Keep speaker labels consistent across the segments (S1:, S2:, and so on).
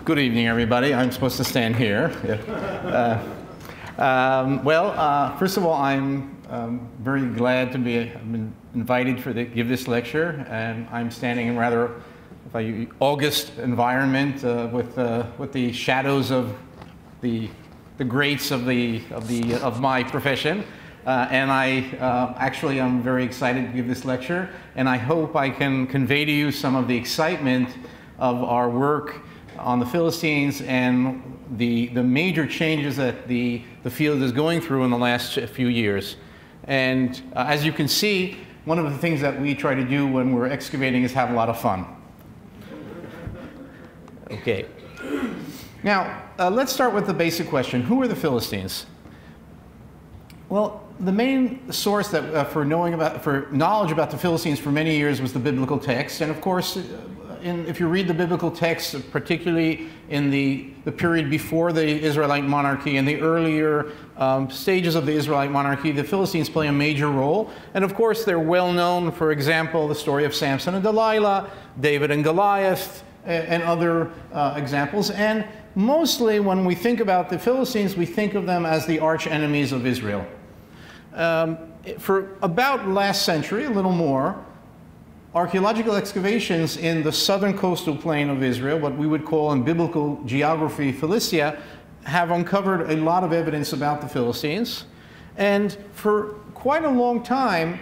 S1: Good evening, everybody. I'm supposed to stand here. First of all, I'm very glad to have been invited to give this lecture, and I'm standing in rather August environment with the shadows of the greats of my profession. And I'm very excited to give this lecture, and I hope I can convey to you some of the excitement of our work on the Philistines and the major changes that the field is going through in the last few years. And as you can see, one of the things that we try to do when we're excavating is have a lot of fun. Okay. Now, let's start with the basic question. Who are the Philistines? Well, the main source that, for knowledge about the Philistines for many years was the biblical text. And of course, if you read the biblical text, particularly in the period before the Israelite monarchy and the earlier stages of the Israelite monarchy, the Philistines play a major role. And of course, they're well known, for example, the story of Samson and Delilah, David and Goliath, and other examples. And mostly when we think about the Philistines, we think of them as the arch enemies of Israel. For about last century, a little more, archaeological excavations in the southern coastal plain of Israel, what we would call in biblical geography Philistia, have uncovered a lot of evidence about the Philistines. And for quite a long time,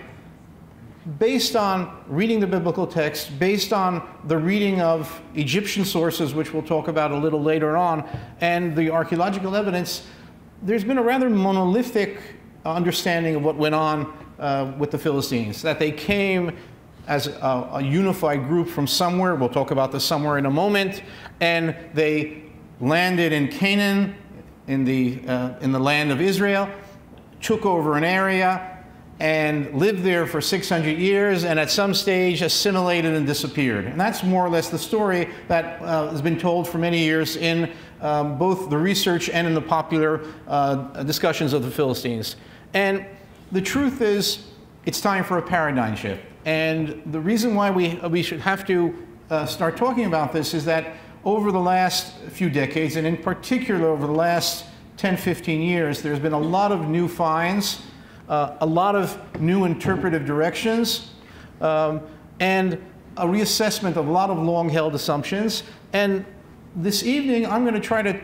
S1: based on reading the biblical text, based on the reading of Egyptian sources, which we'll talk about a little later on, and the archaeological evidence, there's been a rather monolithic understanding of what went on with the Philistines, that they came as a unified group from somewhere. We'll talk about this somewhere in a moment. And they landed in Canaan, in the land of Israel, took over an area, and lived there for 600 years, and at some stage assimilated and disappeared. And that's more or less the story that has been told for many years in both the research and in the popular discussions of the Philistines. And the truth is, it's time for a paradigm shift. And the reason why we should have to start talking about this is that over the last few decades, and in particular over the last 10, 15 years, there's been a lot of new finds, a lot of new interpretive directions, and a reassessment of a lot of long-held assumptions. And this evening, I'm going to try to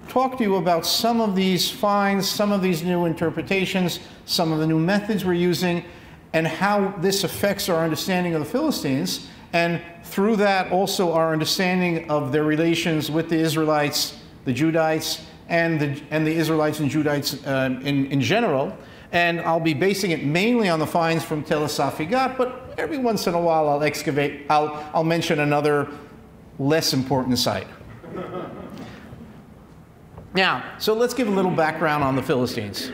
S1: talk to you about some of these finds, some of these new interpretations, some of the new methods we're using, and how this affects our understanding of the Philistines, and through that also our understanding of their relations with the Israelites, the Judites, and the Israelites and Judites in general. And I'll be basing it mainly on the finds from Tel Esophagi, Gath, but every once in a while I'll mention another less important site. Now, so let's give a little background on the Philistines.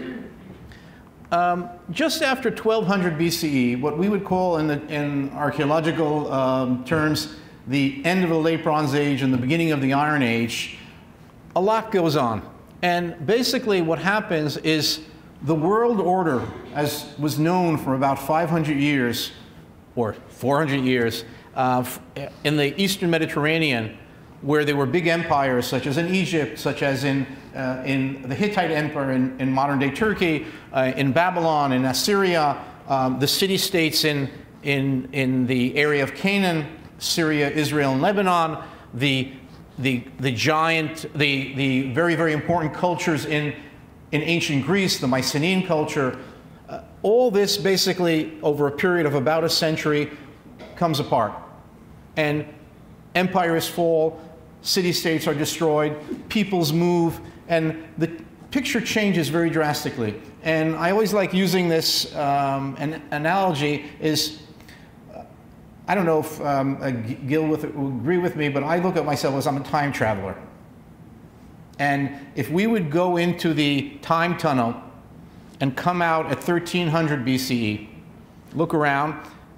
S1: Just after 1200 BCE, what we would call in archaeological terms the end of the Late Bronze Age and the beginning of the Iron Age, a lot goes on. And basically what happens is the world order, as was known for about 500 years, or 400 years, in the Eastern Mediterranean, where there were big empires, such as in Egypt, such as in the Hittite Empire in modern-day Turkey, in Babylon, in Assyria, the city-states in the area of Canaan, Syria, Israel, and Lebanon, the very, very important cultures in ancient Greece, the Mycenaean culture. All this basically, over a period of about a century, comes apart. And empires fall, city-states are destroyed, peoples move, and the picture changes very drastically. And I always like using this an analogy is, I don't know if Gil will agree with me, but I look at myself as I'm a time traveler. And if we would go into the time tunnel and come out at 1300 BCE, look around,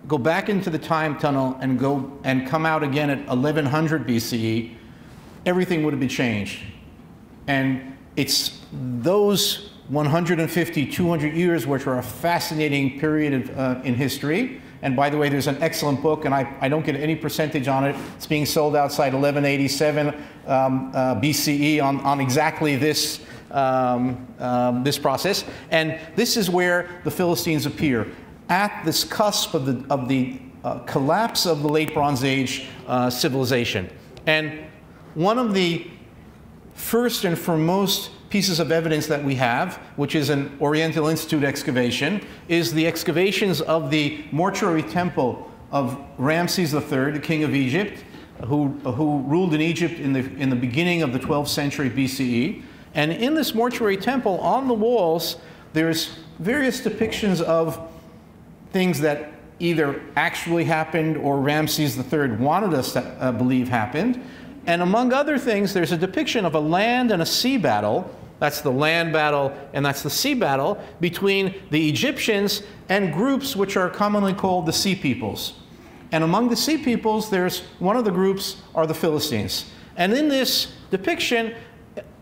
S1: go back into the time tunnel and come out again at 1100 BCE, everything would have been changed. And it's those 150, 200 years which are a fascinating period in history, And by the way, there's an excellent book, and I don't get any percentage on it. It's being sold outside 1187 BCE on exactly this, this process. And this is where the Philistines appear, at this cusp of the collapse of the Late Bronze Age civilization. And one of the first and foremost pieces of evidence that we have, which is an Oriental Institute excavation, is the excavations of the mortuary temple of Ramses III, the king of Egypt, who ruled in Egypt in the beginning of the 12th century BCE. And in this mortuary temple, on the walls, there's various depictions of things that either actually happened or Ramses III wanted us to believe happened. And among other things, there's a depiction of a land and a sea battle. That's the land battle and that's the sea battle between the Egyptians and groups which are commonly called the Sea Peoples. And among the Sea Peoples, there's one of the groups are the Philistines. And in this depiction,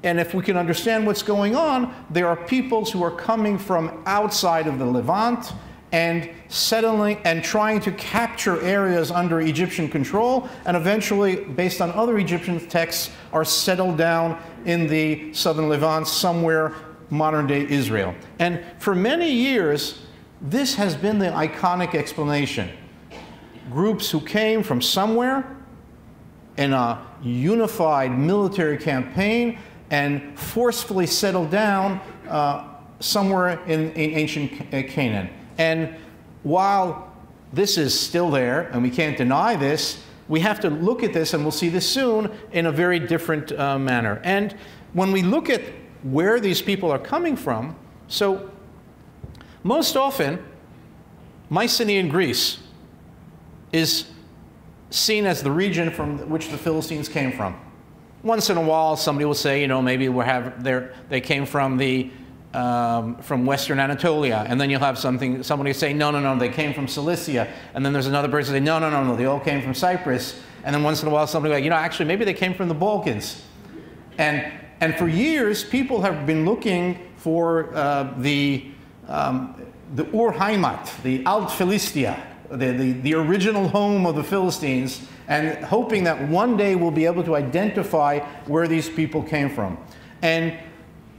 S1: and if we can understand what's going on, there are peoples who are coming from outside of the Levant and settling and trying to capture areas under Egyptian control, and eventually, based on other Egyptian texts, are settled down in the southern Levant, somewhere modern-day Israel. And for many years, this has been the iconic explanation. Groups who came from somewhere in a unified military campaign and forcefully settled down somewhere in ancient Canaan. And while this is still there, and we can't deny this, we have to look at this, and we'll see this soon, in a very different manner. And when we look at where these people are coming from, so most often, Mycenaean Greece is seen as the region from which the Philistines came from. Once in a while, somebody will say, you know, maybe they came from Western Anatolia, and then you'll have somebody say, no, they came from Cilicia, and then there's another person say, no, they all came from Cyprus, and then once in a while somebody will be like, you know, actually maybe they came from the Balkans. And for years, people have been looking for the Ur-Heimat, the Alt Philistia, the original home of the Philistines, and hoping that one day we'll be able to identify where these people came from. And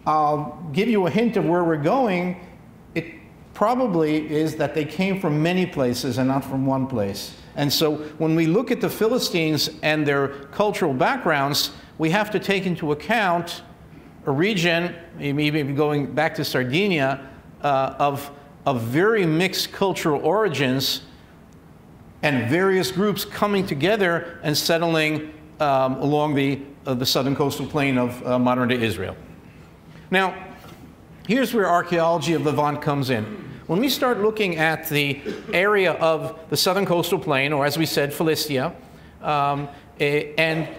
S1: I'll give you a hint of where we're going. It probably is that they came from many places and not from one place. And so when we look at the Philistines and their cultural backgrounds, we have to take into account a region, maybe going back to Sardinia, of very mixed cultural origins and various groups coming together and settling along the southern coastal plain of modern-day Israel. Now, here's where archaeology of Levant comes in. When we start looking at the area of the southern coastal plain, or as we said, Philistia, and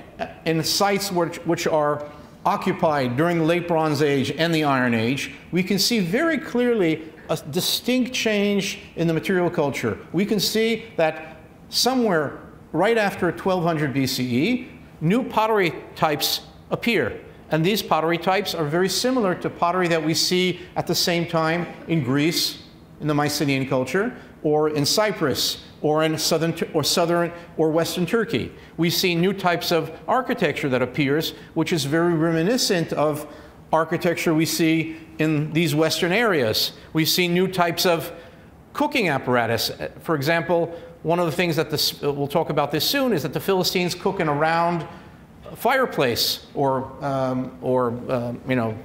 S1: in sites which are occupied during the Late Bronze Age and the Iron Age, we can see very clearly a distinct change in the material culture. We can see that somewhere right after 1200 BCE, new pottery types appear. And these pottery types are very similar to pottery that we see at the same time in Greece, in the Mycenaean culture, or in Cyprus, or in southern or western Turkey. We see new types of architecture that appears, which is very reminiscent of architecture we see in these western areas. We see new types of cooking apparatus. For example, one of the things that we'll talk about this soon is that the Philistines cook in a round fireplace, or you know,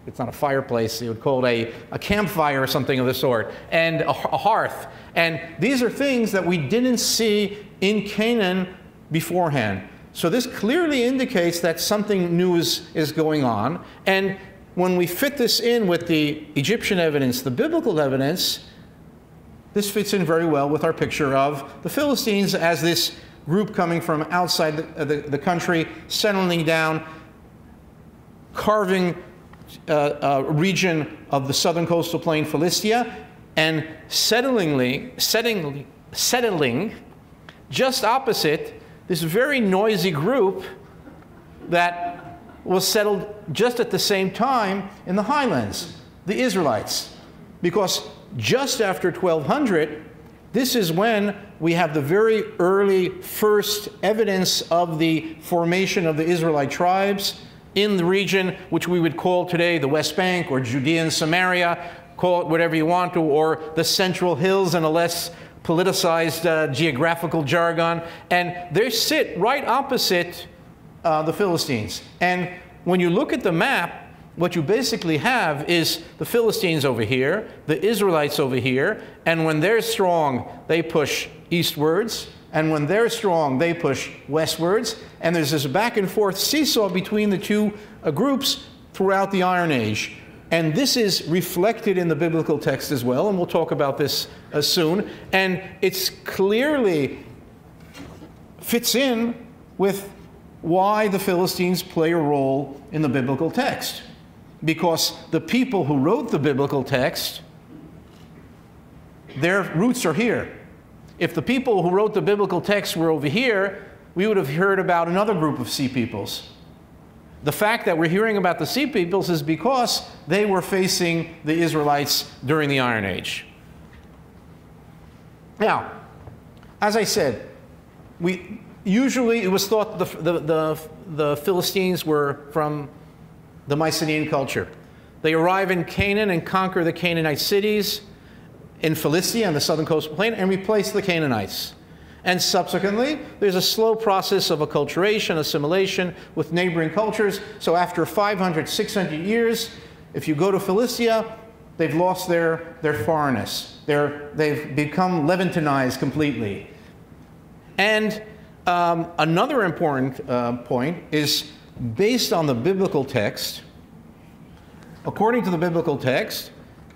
S1: it's not a fireplace, you would call it a campfire or something of the sort, and a hearth. And these are things that we didn't see in Canaan beforehand. So this clearly indicates that something new is going on. And when we fit this in with the Egyptian evidence, the biblical evidence, this fits in very well with our picture of the Philistines as this group coming from outside the country, settling down, carving a region of the southern coastal plain, Philistia, and settling just opposite this very noisy group that was settled just at the same time in the highlands, the Israelites. Because just after 1200, This is when we have the very early first evidence of the formation of the Israelite tribes in the region which we would call today the West Bank or Judea and Samaria, call it whatever you want to, or the Central Hills in a less politicized geographical jargon. And they sit right opposite the Philistines. And when you look at the map, what you basically have is the Philistines over here, the Israelites over here, and when they're strong, they push eastwards, and when they're strong, they push westwards, and there's this back and forth seesaw between the two groups throughout the Iron Age. And this is reflected in the biblical text as well, and we'll talk about this soon. And it's clearly fits in with why the Philistines play a role in the biblical text. Because the people who wrote the biblical text, their roots are here. If the people who wrote the biblical text were over here, we would have heard about another group of sea peoples. The fact that we're hearing about the sea peoples is because they were facing the Israelites during the Iron Age. Now, as I said, usually it was thought the Philistines were from the Mycenaean culture. They arrive in Canaan and conquer the Canaanite cities in Philistia on the southern coastal plain and replace the Canaanites. And subsequently, there's a slow process of acculturation, assimilation with neighboring cultures. So after 500, 600 years, if you go to Philistia, they've lost their foreignness. They've become Levantanized completely. And another important point is, based on the biblical text, according to the biblical text,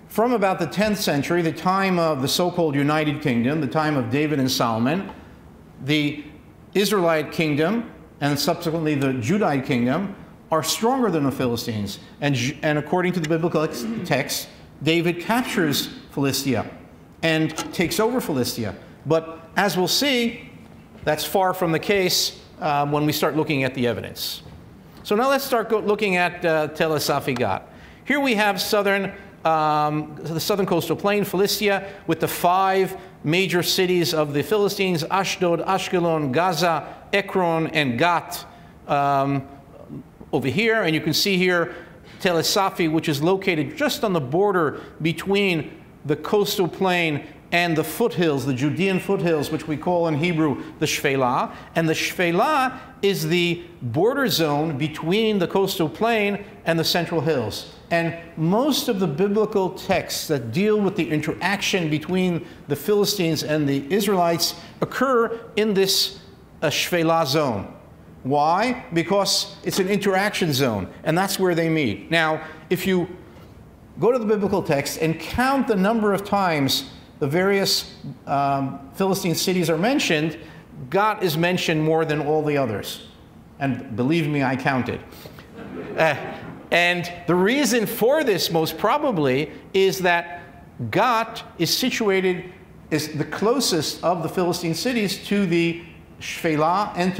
S1: from about the 10th century, the time of the so-called United Kingdom, the time of David and Solomon, the Israelite kingdom and subsequently the Judite kingdom are stronger than the Philistines. And according to the biblical text, David captures Philistia and takes over Philistia. But as we'll see, that's far from the case when we start looking at the evidence. So now let's start looking at Tel Esophagi Gath. Here we have the southern coastal plain, Philistia, with the 5 major cities of the Philistines: Ashdod, Ashkelon, Gaza, Ekron, and Gath over here. And you can see here Tel Esophagi, which is located just on the border between the coastal plain and the foothills, the Judean foothills, which we call in Hebrew the Shphelah. And the Shphelah is the border zone between the coastal plain and the central hills. And most of the biblical texts that deal with the interaction between the Philistines and the Israelites occur in this Shphelah zone. Why? Because it's an interaction zone, and that's where they meet. Now, if you go to the biblical text and count the number of times the various Philistine cities are mentioned, Gath is mentioned more than all the others. And believe me, I counted. And the reason for this, most probably, is that Gath is situated, is the closest of the Philistine cities to the Shphelah and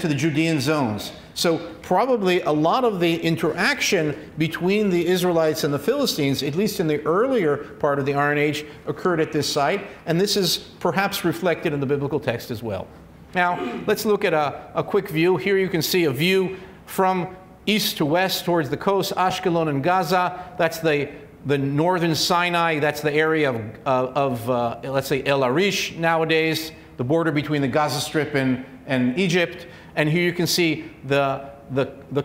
S1: to the Judean zones. So probably a lot of the interaction between the Israelites and the Philistines, at least in the earlier part of the Iron Age, occurred at this site, and this is perhaps reflected in the biblical text as well. Now, let's look at a quick view. Here you can see a view from east to west towards the coast, Ashkelon and Gaza. That's the northern Sinai. That's the area of let's say, El Arish nowadays, the border between the Gaza Strip and Egypt. And here you can see the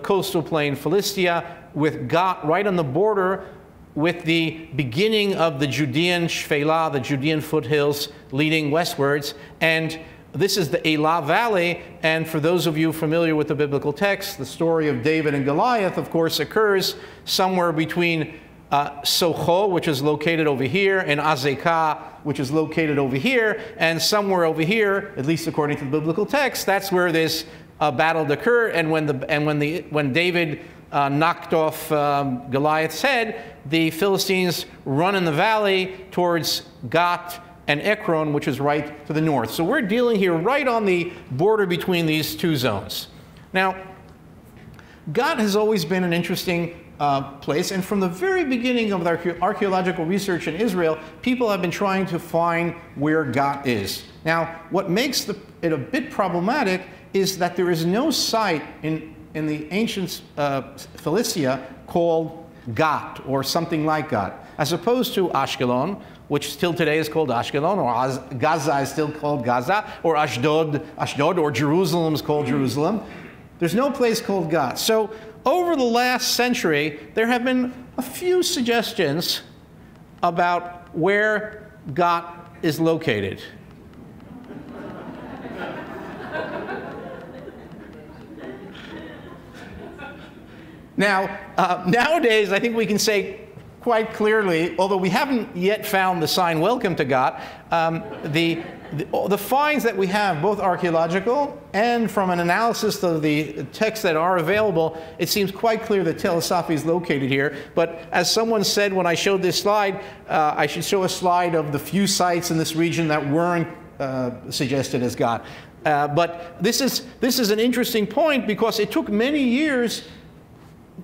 S1: coastal plain Philistia with Gath right on the border with the beginning of the Judean Shphelah, the Judean foothills leading westwards. And this is the Elah Valley, and for those of you familiar with the biblical text, the story of David and Goliath, of course, occurs somewhere between Socho, which is located over here, and Azekah, which is located over here, and somewhere over here, at least according to the biblical text, that's where this battle occurred. And when David knocked off Goliath's head, the Philistines run in the valley towards Gath and Ekron, which is right to the north. So we're dealing here right on the border between these two zones. Now, Gath has always been an interesting place. And from the very beginning of the archaeological research in Israel, people have been trying to find where Gath is. Now, what makes it a bit problematic is that there is no site in the ancient Philistia called Gath or something like Gath, as opposed to Ashkelon, which still today is called Ashkelon, or Gaza is still called Gaza, or Ashdod, or Jerusalem is called Jerusalem. There's no place called Gath. So over the last century, there have been a few suggestions about where Gath is located. Now, nowadays, I think we can say quite clearly, although we haven't yet found the sign "Welcome to Gath," the finds that we have, both archaeological and from an analysis of the texts that are available, it seems quite clear that Tel Esophagi is located here. But as someone said when I showed this slide, I should show a slide of the few sites in this region that weren't suggested as Gath. But this is an interesting point because it took many years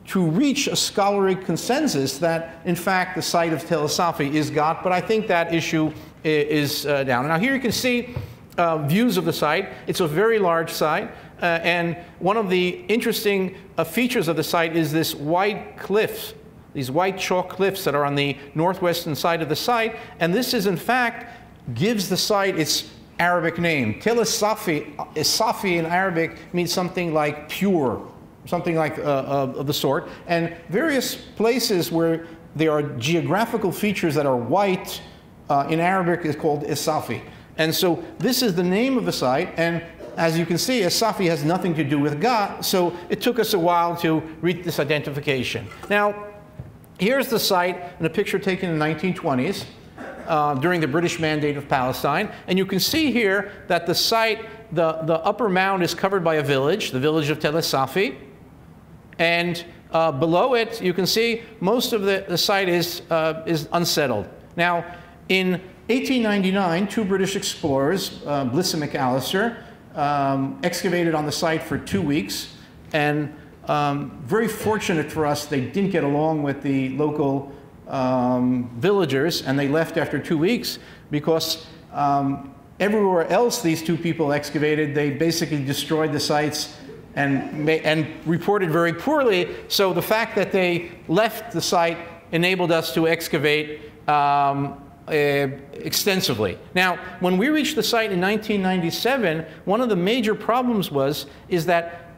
S1: to reach a scholarly consensus that, in fact, the site of Tel Esophagi is Gath, but I think that issue is down. Now here you can see views of the site. It's a very large site, and one of the interesting features of the site is this white cliffs, these white chalk cliffs that are on the northwestern side of the site, and this is, in fact, gives the site its Arabic name. Tel Esophagi, es-Safi in Arabic means something like pure, something like of the sort, and various places where there are geographical features that are white in Arabic is called es-Safi. And so this is the name of the site, and as you can see, es-Safi has nothing to do with Gath, so it took us a while to reach this identification. Now, here's the site in a picture taken in the 1920s during the British Mandate of Palestine, and you can see here that the site, the upper mound is covered by a village, the village of Tel Esophagi. And below it, you can see most of the site is unsettled. Now, in 1899, two British explorers, Bliss and McAllister, excavated on the site for 2 weeks. And very fortunate for us, they didn't get along with the local villagers, and they left after 2 weeks because everywhere else these two people excavated, they basically destroyed the sites and reported very poorly. So the fact that they left the site enabled us to excavate extensively. Now, when we reached the site in 1997, one of the major problems is that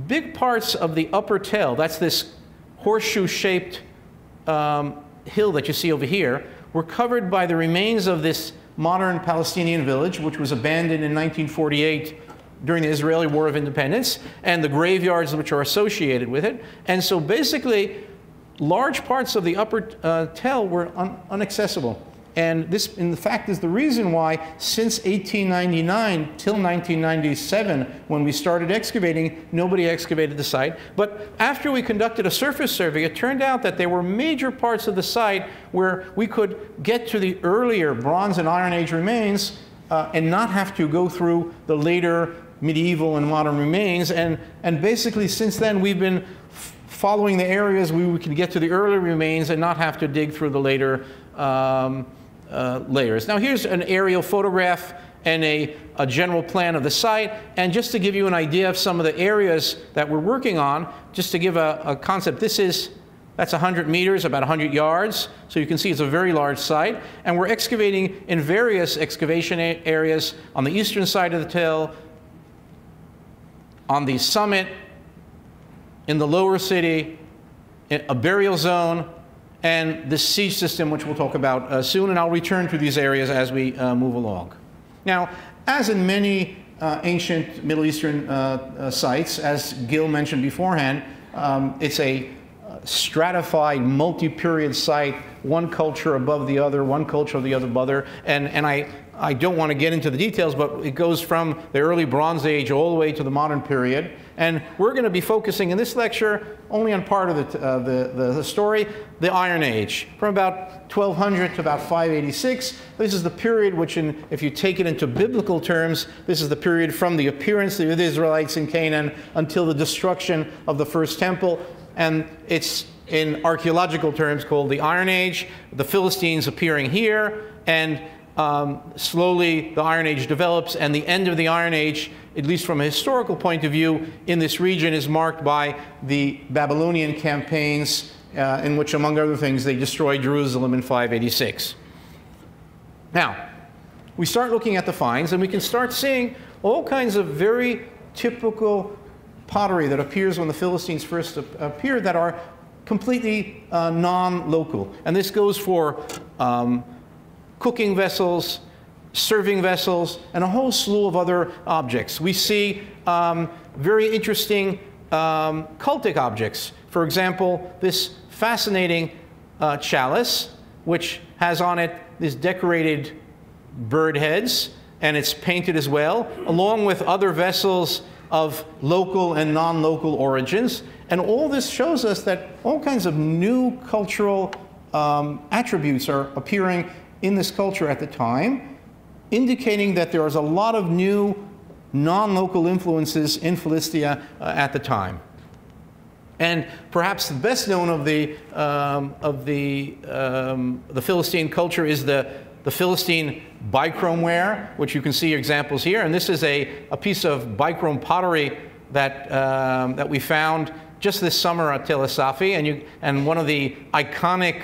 S1: big parts of the upper Tel, that's this horseshoe-shaped hill that you see over here, were covered by the remains of this modern Palestinian village, which was abandoned in 1948 during the Israeli War of Independence, and the graveyards which are associated with it. And so basically, large parts of the upper Tel were inaccessible. And this, in fact, is the reason why since 1899 till 1997, when we started excavating, nobody excavated the site. But after we conducted a surface survey, it turned out that there were major parts of the site where we could get to the earlier Bronze and Iron Age remains and not have to go through the later medieval and modern remains. And basically, since then, we've been following the areas where we can get to the early remains and not have to dig through the later layers. Now, here's an aerial photograph and a general plan of the site. And just to give you an idea of some of the areas that we're working on, just to give a concept, that's 100 meters, about 100 yards. So you can see it's a very large site. And we're excavating in various excavation areas on the eastern side of the Tel, on the summit, in the lower city, in a burial zone, and the siege system, which we'll talk about soon. And I'll return to these areas as we move along. Now, as in many ancient Middle Eastern sites, as Gil mentioned beforehand, it's a stratified, multi-period site, one culture above the other, one culture the other above other. And I don't want to get into the details, but it goes from the early Bronze Age all the way to the modern period. And we're going to be focusing in this lecture only on part of the story, the Iron Age, from about 1200 to about 586. This is the period which, if you take it into biblical terms, this is the period from the appearance of the Israelites in Canaan until the destruction of the first temple. And it's in archaeological terms called the Iron Age, the Philistines appearing here, and slowly the Iron Age develops, and the end of the Iron Age, at least from a historical point of view, in this region is marked by the Babylonian campaigns in which, among other things, they destroyed Jerusalem in 586. Now, we start looking at the finds, and we can start seeing all kinds of very typical pottery that appears when the Philistines first appear that are completely non-local. And this goes for cooking vessels, serving vessels, and a whole slew of other objects. We see very interesting cultic objects. For example, this fascinating chalice, which has on it these decorated bird heads, and it's painted as well, along with other vessels of local and non-local origins. And all this shows us that all kinds of new cultural attributes are appearing in this culture at the time, indicating that there is a lot of new non-local influences in Philistia at the time. And perhaps the best known of the Philistine culture is the Philistine bichrome ware, which you can see examples here. And this is a piece of bichrome pottery that we found just this summer at Tel Esophagi. And one of the iconic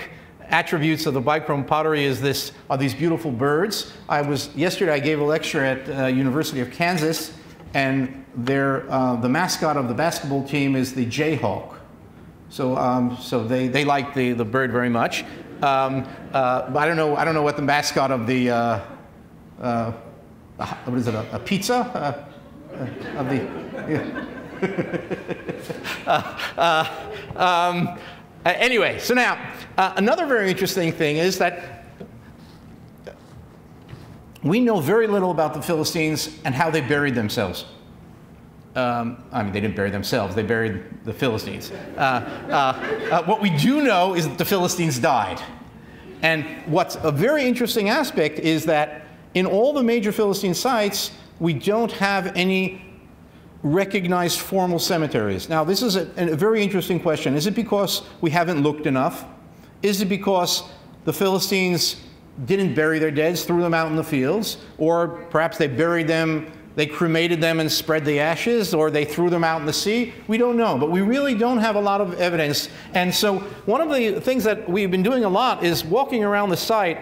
S1: attributes of the bichrome pottery is these beautiful birds. Yesterday I gave a lecture at University of Kansas, and the mascot of the basketball team is the Jayhawk. So they like the bird very much. But I don't know what the mascot of the what is it, a pizza of the anyway, so now another very interesting thing is that we know very little about the Philistines and how they buried themselves. I mean, they didn't bury themselves, they buried the Philistines. What we do know is that the Philistines died. And what's a very interesting aspect is that in all the major Philistine sites, we don't have any recognized formal cemeteries. Now, this is a very interesting question. Is it because we haven't looked enough? Is it because the Philistines didn't bury their dead, threw them out in the fields? Or perhaps they buried them, they cremated them and spread the ashes, or they threw them out in the sea? We don't know, but we really don't have a lot of evidence. And so one of the things that we've been doing a lot is walking around the site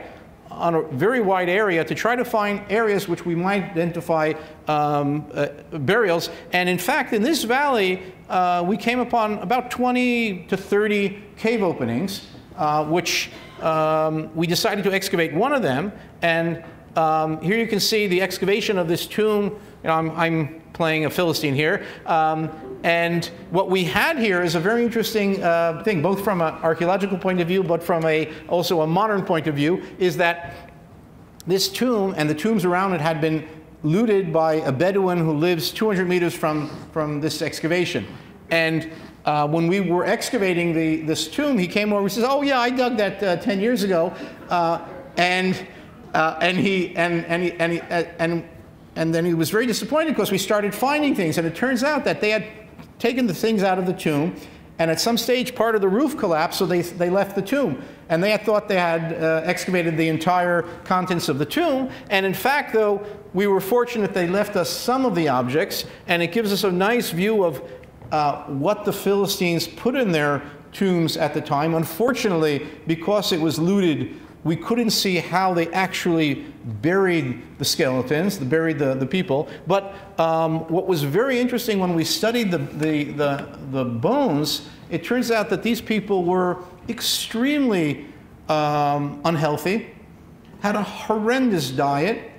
S1: on a very wide area to try to find areas which we might identify burials. And in fact, in this valley, we came upon about 20 to 30 cave openings, which we decided to excavate one of them. And here you can see the excavation of this tomb. You know, I'm playing a Philistine here. And what we had here is a very interesting thing, both from an archaeological point of view, but from also a modern point of view, is that this tomb and the tombs around it had been looted by a Bedouin who lives 200 meters from this excavation. And when we were excavating this tomb, he came over and says, "Oh yeah, I dug that 10 years ago," and then he was very disappointed because we started finding things, and it turns out that they had taken the things out of the tomb, and at some stage part of the roof collapsed, so they left the tomb. And they had thought they had excavated the entire contents of the tomb, and in fact, though, we were fortunate they left us some of the objects, and it gives us a nice view of what the Philistines put in their tombs at the time. Unfortunately, because it was looted, we couldn't see how they actually buried the skeletons, buried the people. But what was very interesting when we studied the bones, it turns out that these people were extremely unhealthy, had a horrendous diet,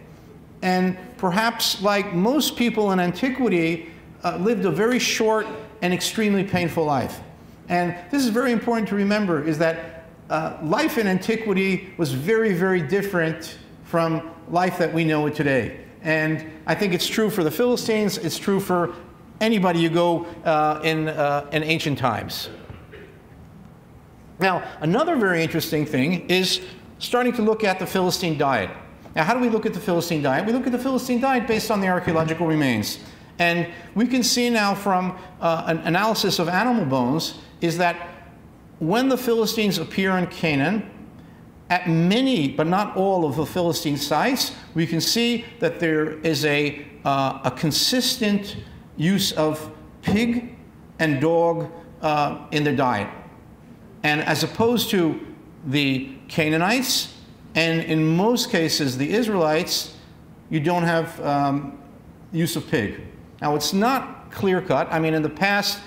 S1: and perhaps like most people in antiquity, lived a very short and extremely painful life. And this is very important to remember, is that life in antiquity was very, very different from life that we know it today. And I think it's true for the Philistines, it's true for anybody you go in ancient times. Now, another very interesting thing is starting to look at the Philistine diet. Now, how do we look at the Philistine diet? We look at the Philistine diet based on the archaeological remains. And we can see now from an analysis of animal bones is that when the Philistines appear in Canaan, at many, but not all, of the Philistine sites, we can see that there is a consistent use of pig and dog in their diet. And as opposed to the Canaanites, and in most cases the Israelites, you don't have use of pig. Now, it's not clear-cut. I mean, in the past,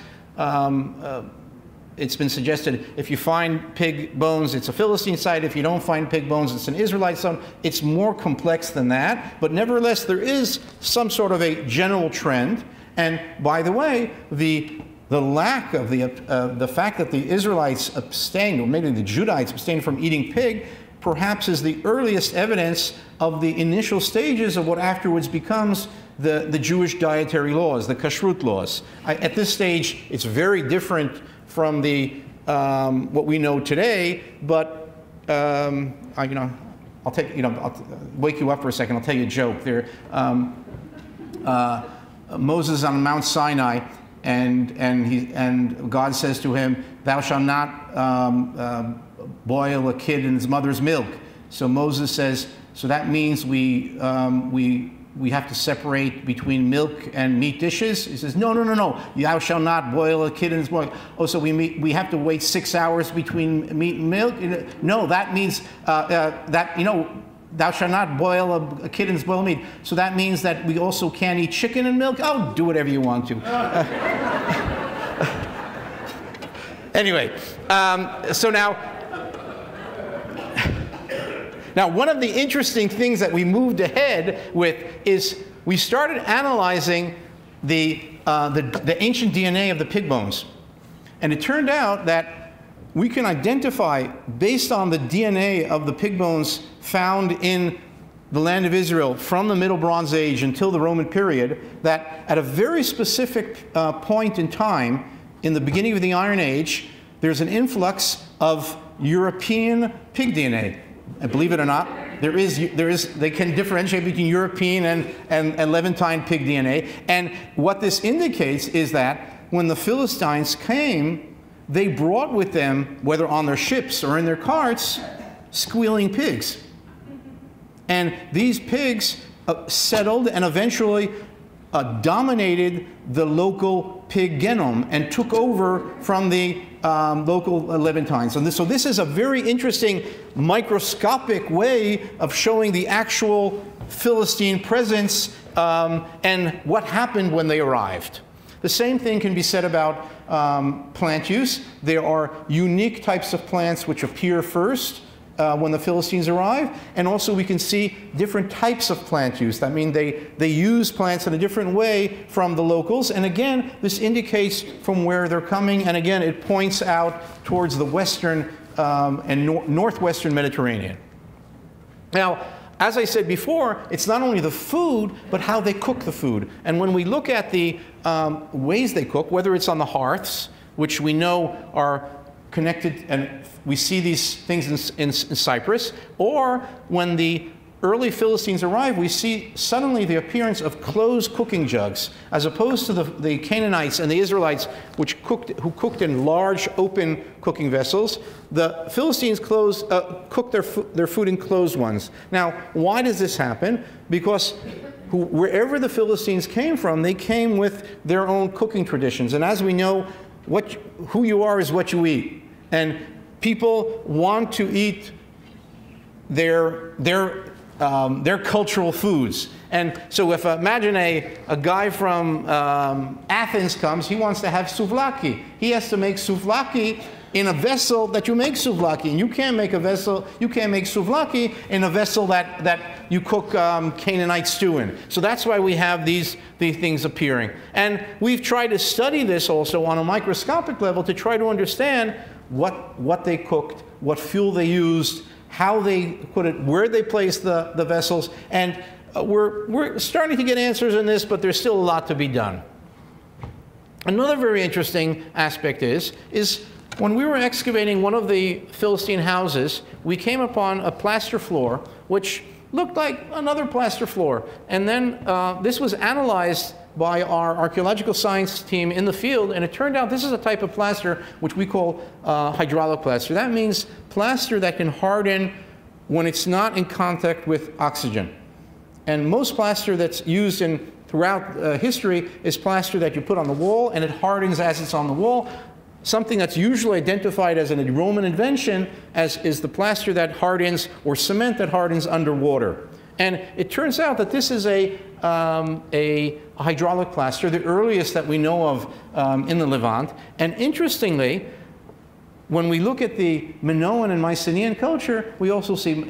S1: it's been suggested if you find pig bones, it's a Philistine site. If you don't find pig bones, it's an Israelite site. It's more complex than that. But nevertheless, there is some sort of a general trend. And by the way, the lack of the fact that the Israelites abstained, or maybe the Judahites abstained from eating pig, perhaps is the earliest evidence of the initial stages of what afterwards becomes the Jewish dietary laws, the kashrut laws. At this stage, it's very different from the what we know today. But I'll wake you up for a second. I'll tell you a joke. There, Moses on Mount Sinai, and God says to him, "Thou shalt not boil a kid in his mother's milk." So Moses says, "So that means we have to separate between milk and meat dishes?" He says, "No. Thou shalt not boil a kid in his milk." "Oh, so we have to wait 6 hours between meat and milk?" "No, that means thou shalt not boil a kid in his boiled meat. So that means that we also can't eat chicken and milk?" "Oh, do whatever you want to." Anyway, so now, one of the interesting things that we moved ahead with is we started analyzing the ancient DNA of the pig bones. And it turned out that we can identify, based on the DNA of the pig bones found in the land of Israel from the Middle Bronze Age until the Roman period, that at a very specific point in time, in the beginning of the Iron Age, there's an influx of European pig DNA. And believe it or not, they can differentiate between European and Levantine pig DNA. And what this indicates is that when the Philistines came, they brought with them, whether on their ships or in their carts, squealing pigs. And these pigs settled and eventually dominated the local pig genome and took over from the local Levantines. And so this is a very interesting microscopic way of showing the actual Philistine presence and what happened when they arrived. The same thing can be said about plant use. There are unique types of plants which appear first when the Philistines arrive, and also we can see different types of plant use. I mean, they use plants in a different way from the locals, and again, this indicates from where they're coming, and again, it points out towards the western and northwestern Mediterranean. Now, as I said before, it's not only the food, but how they cook the food. And when we look at the ways they cook, whether it's on the hearths, which we know are connected, and we see these things in Cyprus, or when the early Philistines arrive, we see suddenly the appearance of closed cooking jugs, as opposed to the Canaanites and the Israelites, who cooked in large open cooking vessels. The Philistines cooked their food in closed ones. Now, why does this happen? Because wherever the Philistines came from, they came with their own cooking traditions. And as we know, who you are is what you eat. And people want to eat their cultural foods. And so if imagine a guy from Athens comes, he wants to have souvlaki. He has to make souvlaki in a vessel that you make souvlaki. And you can't make souvlaki in a vessel that you cook Canaanite stew in. So that's why we have these things appearing. And we've tried to study this also on a microscopic level to try to understand what they cooked, what fuel they used, how they put it, where they placed the vessels. And we're starting to get answers in this, but there's still a lot to be done. Another very interesting aspect is when we were excavating one of the Philistine houses, we came upon a plaster floor, which looked like another plaster floor. And then this was analyzed by our archaeological science team in the field, and it turned out this is a type of plaster which we call hydraulic plaster. That means plaster that can harden when it's not in contact with oxygen. And most plaster that's used throughout history is plaster that you put on the wall and it hardens as it's on the wall. Something that's usually identified as a Roman invention as is the plaster that hardens, or cement that hardens underwater. And it turns out that this is a hydraulic plaster, the earliest that we know of in the Levant. And interestingly, when we look at the Minoan and Mycenaean culture, we also see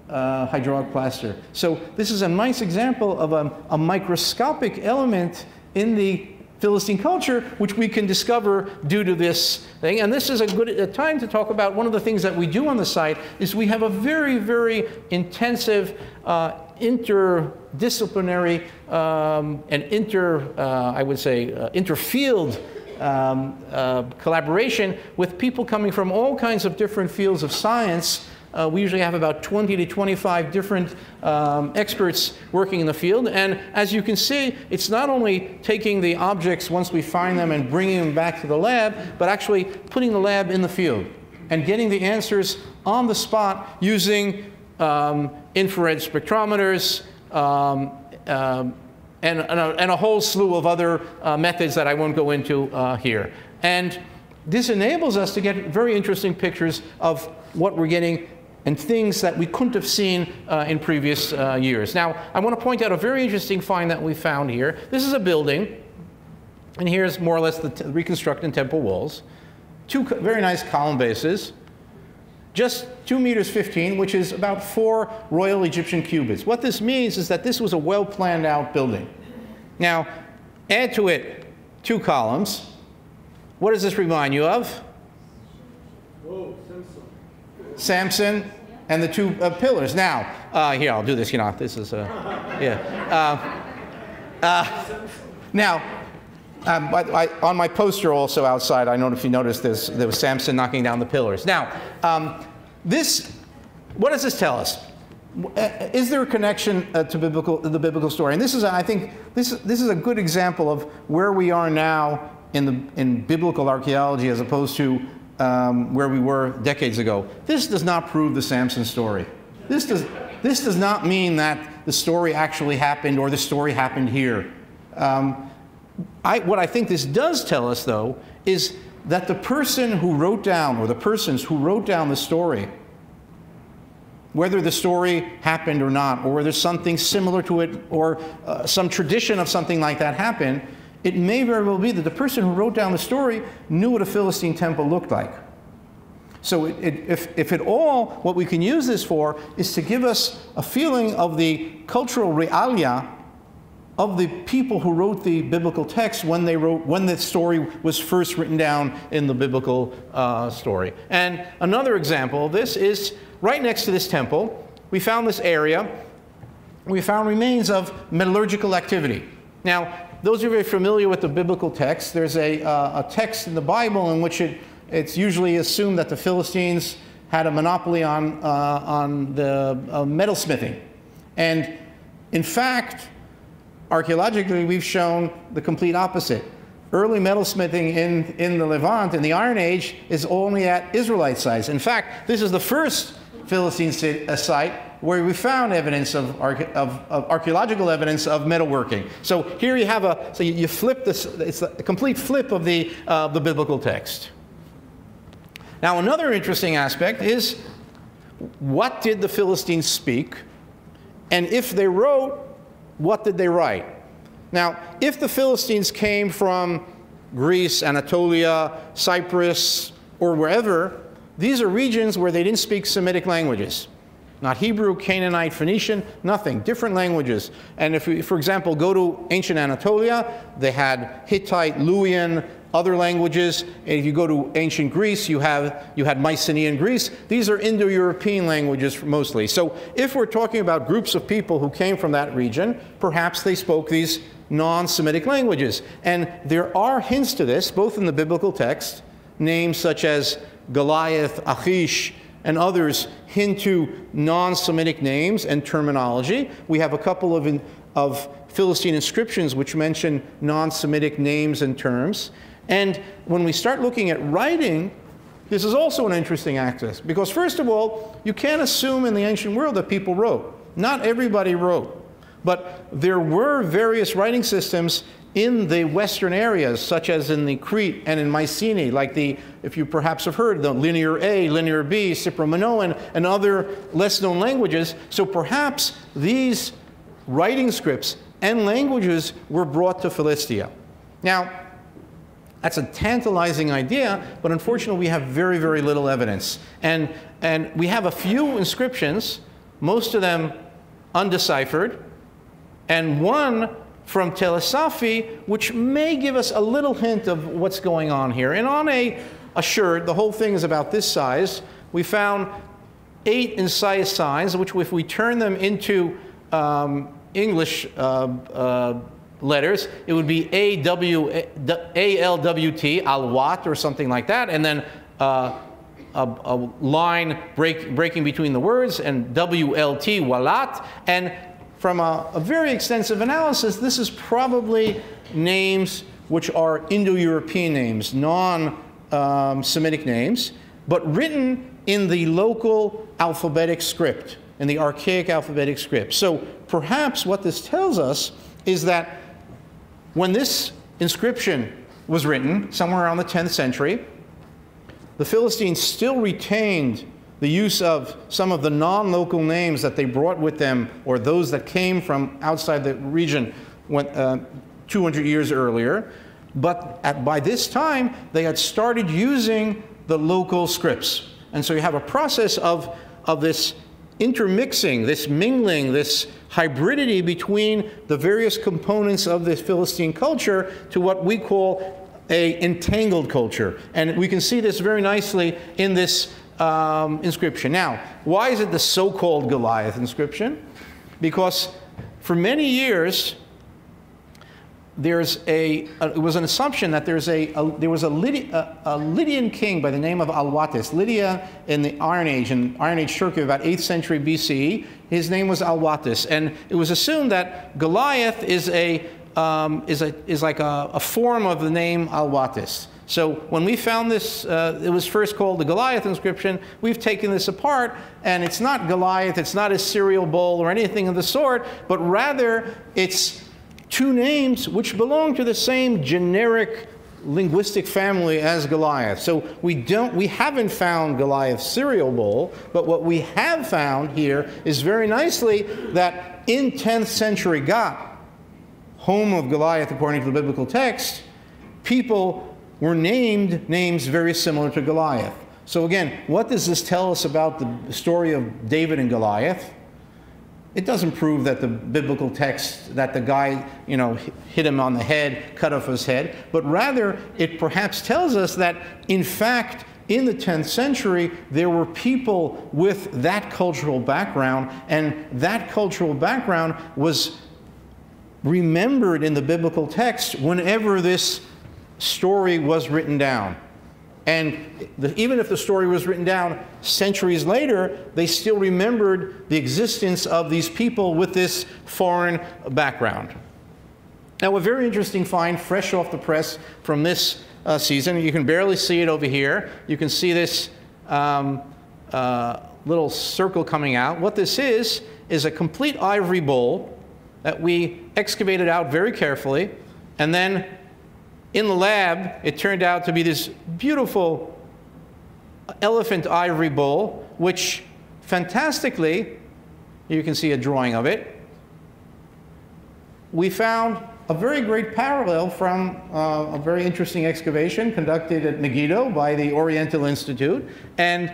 S1: hydraulic plaster. So this is a nice example of a microscopic element in the Philistine culture, which we can discover due to this thing. And this is a good time to talk about one of the things that we do on the site is we have a very, very intensive interdisciplinary and I would say, interfield collaboration with people coming from all kinds of different fields of science. We usually have about 20 to 25 different experts working in the field. And as you can see, it's not only taking the objects once we find them and bringing them back to the lab, but actually putting the lab in the field and getting the answers on the spot using infrared spectrometers and a whole slew of other methods that I won't go into here. And this enables us to get very interesting pictures of what we're getting and things that we couldn't have seen in previous years. Now, I want to point out a very interesting find that we found here. This is a building, and here's more or less the reconstructed temple walls. Two very nice column bases, just 2 meters 15, which is about 4 Royal Egyptian cubits. What this means is that this was a well planned out building. Now, add to it 2 columns. What does this remind you of?
S2: Whoa,
S1: Samson and the 2 pillars. Now, here, I'll do this, you know, this is, yeah. Now, on my poster also outside, I don't know if you noticed this, there was Samson knocking down the pillars. Now, what does this tell us? Is there a connection to the biblical story? And this is, I think, this is a good example of where we are now in biblical archaeology as opposed to where we were decades ago. This does not prove the Samson story. This does not mean that the story actually happened or the story happened here. What I think this does tell us, though, is that the person who wrote down, or the persons who wrote down the story, whether the story happened or not, or whether something similar to it, or some tradition of something like that happened, it may very well be that the person who wrote down the story knew what a Philistine temple looked like. So if at all, what we can use this for is to give us a feeling of the cultural realia of the people who wrote the biblical text when the story was first written down in the biblical story. And another example of this is right next to this temple, we found this area, we found remains of metallurgical activity. Now, those who are very familiar with the biblical text, there's a text in the Bible in which it's usually assumed that the Philistines had a monopoly on the metalsmithing. And in fact, archaeologically, we've shown the complete opposite. Early metalsmithing in the Levant, in the Iron Age, is only at Israelite sites. In fact, this is the first Philistine site where we found evidence of archaeological evidence of metalworking. So here you have so you flip this, it's a complete flip of the biblical text. Now, another interesting aspect is, what did the Philistines speak? And if they wrote, what did they write? Now, if the Philistines came from Greece, Anatolia, Cyprus, or wherever, these are regions where they didn't speak Semitic languages. Not Hebrew, Canaanite, Phoenician, nothing, different languages. And if we, for example, go to ancient Anatolia, they had Hittite, Luwian, other languages. And if you go to ancient Greece, you had Mycenaean Greece. These are Indo-European languages mostly. So if we're talking about groups of people who came from that region, perhaps they spoke these non-Semitic languages. And there are hints to this, both in the biblical text, names such as Goliath, Achish, and others hint to non-Semitic names and terminology. We have a couple of of Philistine inscriptions which mention non-Semitic names and terms. And when we start looking at writing, this is also an interesting axis, because first of all, you can't assume in the ancient world that people wrote. Not everybody wrote, but there were various writing systems in the western areas, such as in the Crete and in Mycenae, like if you perhaps have heard, the Linear A, Linear B, Cypro-Minoan, and other less-known languages. So perhaps these writing scripts and languages were brought to Philistia. Now, that's a tantalizing idea, but unfortunately we have very, very little evidence. And we have a few inscriptions, most of them undeciphered, and one from Tel Esophagi, which may give us a little hint of what's going on here. And on a shirt, the whole thing is about this size, we found 8 incised signs, which if we turn them into English letters, it would be ALWT, alwat, or something like that, and then a line breaking between the words, and WLT, walat. And from a very extensive analysis, this is probably names which are Indo-European names, non-Semitic names, but written in the local alphabetic script, in the archaic alphabetic script. So perhaps what this tells us is that when this inscription was written, somewhere around the 10th century, the Philistines still retained the use of some of the non-local names that they brought with them, or those that came from outside the region 200 years earlier. But by this time, they had started using the local scripts. And so you have a process of this intermixing, this mingling, this hybridity between the various components of this Philistine culture to what we call a entangled culture. And we can see this very nicely in this inscription. Now, why is it the so-called Goliath inscription? Because for many years, it was an assumption that there was a Lydian king by the name of Alwatis. Lydia in the Iron Age, Turkey, about 8th century BCE, his name was Alwatis. And it was assumed that Goliath is like a form of the name Alwatis. So when we found this, it was first called the Goliath inscription. We've taken this apart, and it's not Goliath, it's not a cereal bowl or anything of the sort, but rather it's 2 names which belong to the same generic linguistic family as Goliath. So we haven't found Goliath's cereal bowl, but what we have found here is very nicely that in 10th century Gath, home of Goliath according to the biblical text, people were named names very similar to Goliath. So again, what does this tell us about the story of David and Goliath? It doesn't prove that the biblical text, that the guy, hit him on the head, cut off his head, but rather it perhaps tells us that, in fact, in the 10th century, there were people with that cultural background, and that cultural background was remembered in the biblical text whenever this story was written down. And even if the story was written down centuries later, they still remembered the existence of these people with this foreign background. Now, a very interesting find, fresh off the press from this season. You can barely see it over here. You can see this little circle coming out. What this is a complete ivory bowl that we excavated out very carefully, and then in the lab, it turned out to be this beautiful elephant ivory bowl, which fantastically, you can see a drawing of it, we found a very great parallel from a very interesting excavation conducted at Megiddo by the Oriental Institute. And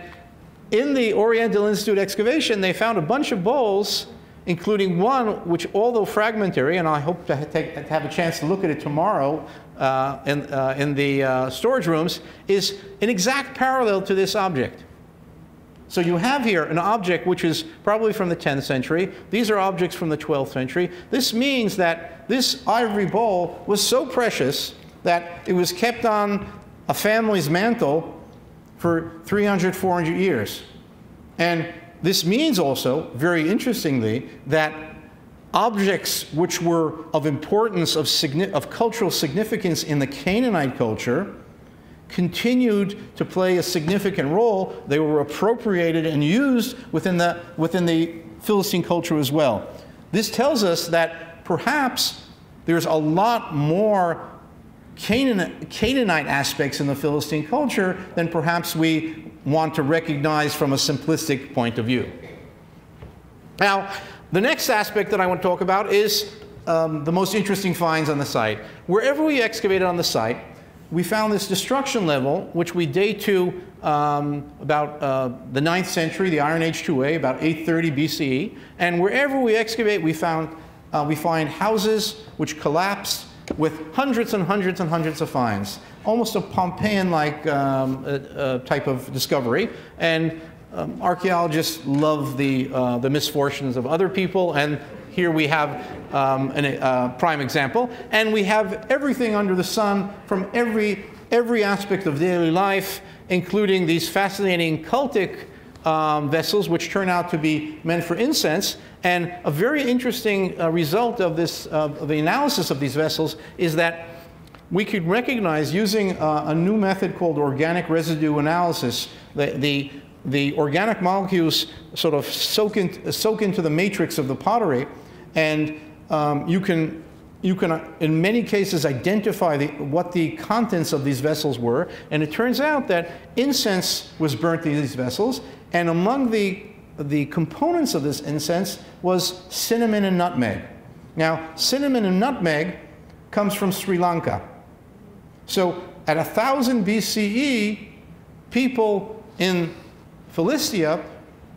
S1: in the Oriental Institute excavation, they found a bunch of bowls, including one which, although fragmentary, and I hope to have a chance to look at it tomorrow in the storage rooms, is an exact parallel to this object. So you have here an object which is probably from the 10th century. These are objects from the 12th century. This means that this ivory bowl was so precious that it was kept on a family's mantle for 300, 400 years. And this means also, very interestingly, that objects which were of importance, of cultural significance in the Canaanite culture continued to play a significant role. They were appropriated and used within the Philistine culture as well. This tells us that perhaps there's a lot more Canaanite aspects in the Philistine culture than perhaps we want to recognize from a simplistic point of view. Now, the next aspect that I want to talk about is the most interesting finds on the site. Wherever we excavated on the site, we found this destruction level, which we date to about the 9th century, the Iron Age 2A, about 830 BCE. And wherever we excavate, we find houses which collapsed with hundreds and hundreds and hundreds of finds, almost a Pompeian-like type of discovery. And archaeologists love the misfortunes of other people, and here we have a prime example. And we have everything under the sun from every aspect of daily life, including these fascinating cultic vessels, which turn out to be meant for incense. And a very interesting result of this, of the analysis of these vessels, is that we could recognize, using a new method called organic residue analysis, the organic molecules sort of soak into the matrix of the pottery, and you can in many cases identify what the contents of these vessels were. And it turns out that incense was burnt in these vessels, and among the components of this incense was cinnamon and nutmeg. Now, cinnamon and nutmeg comes from Sri Lanka. So at 1000 BCE, people in Philistia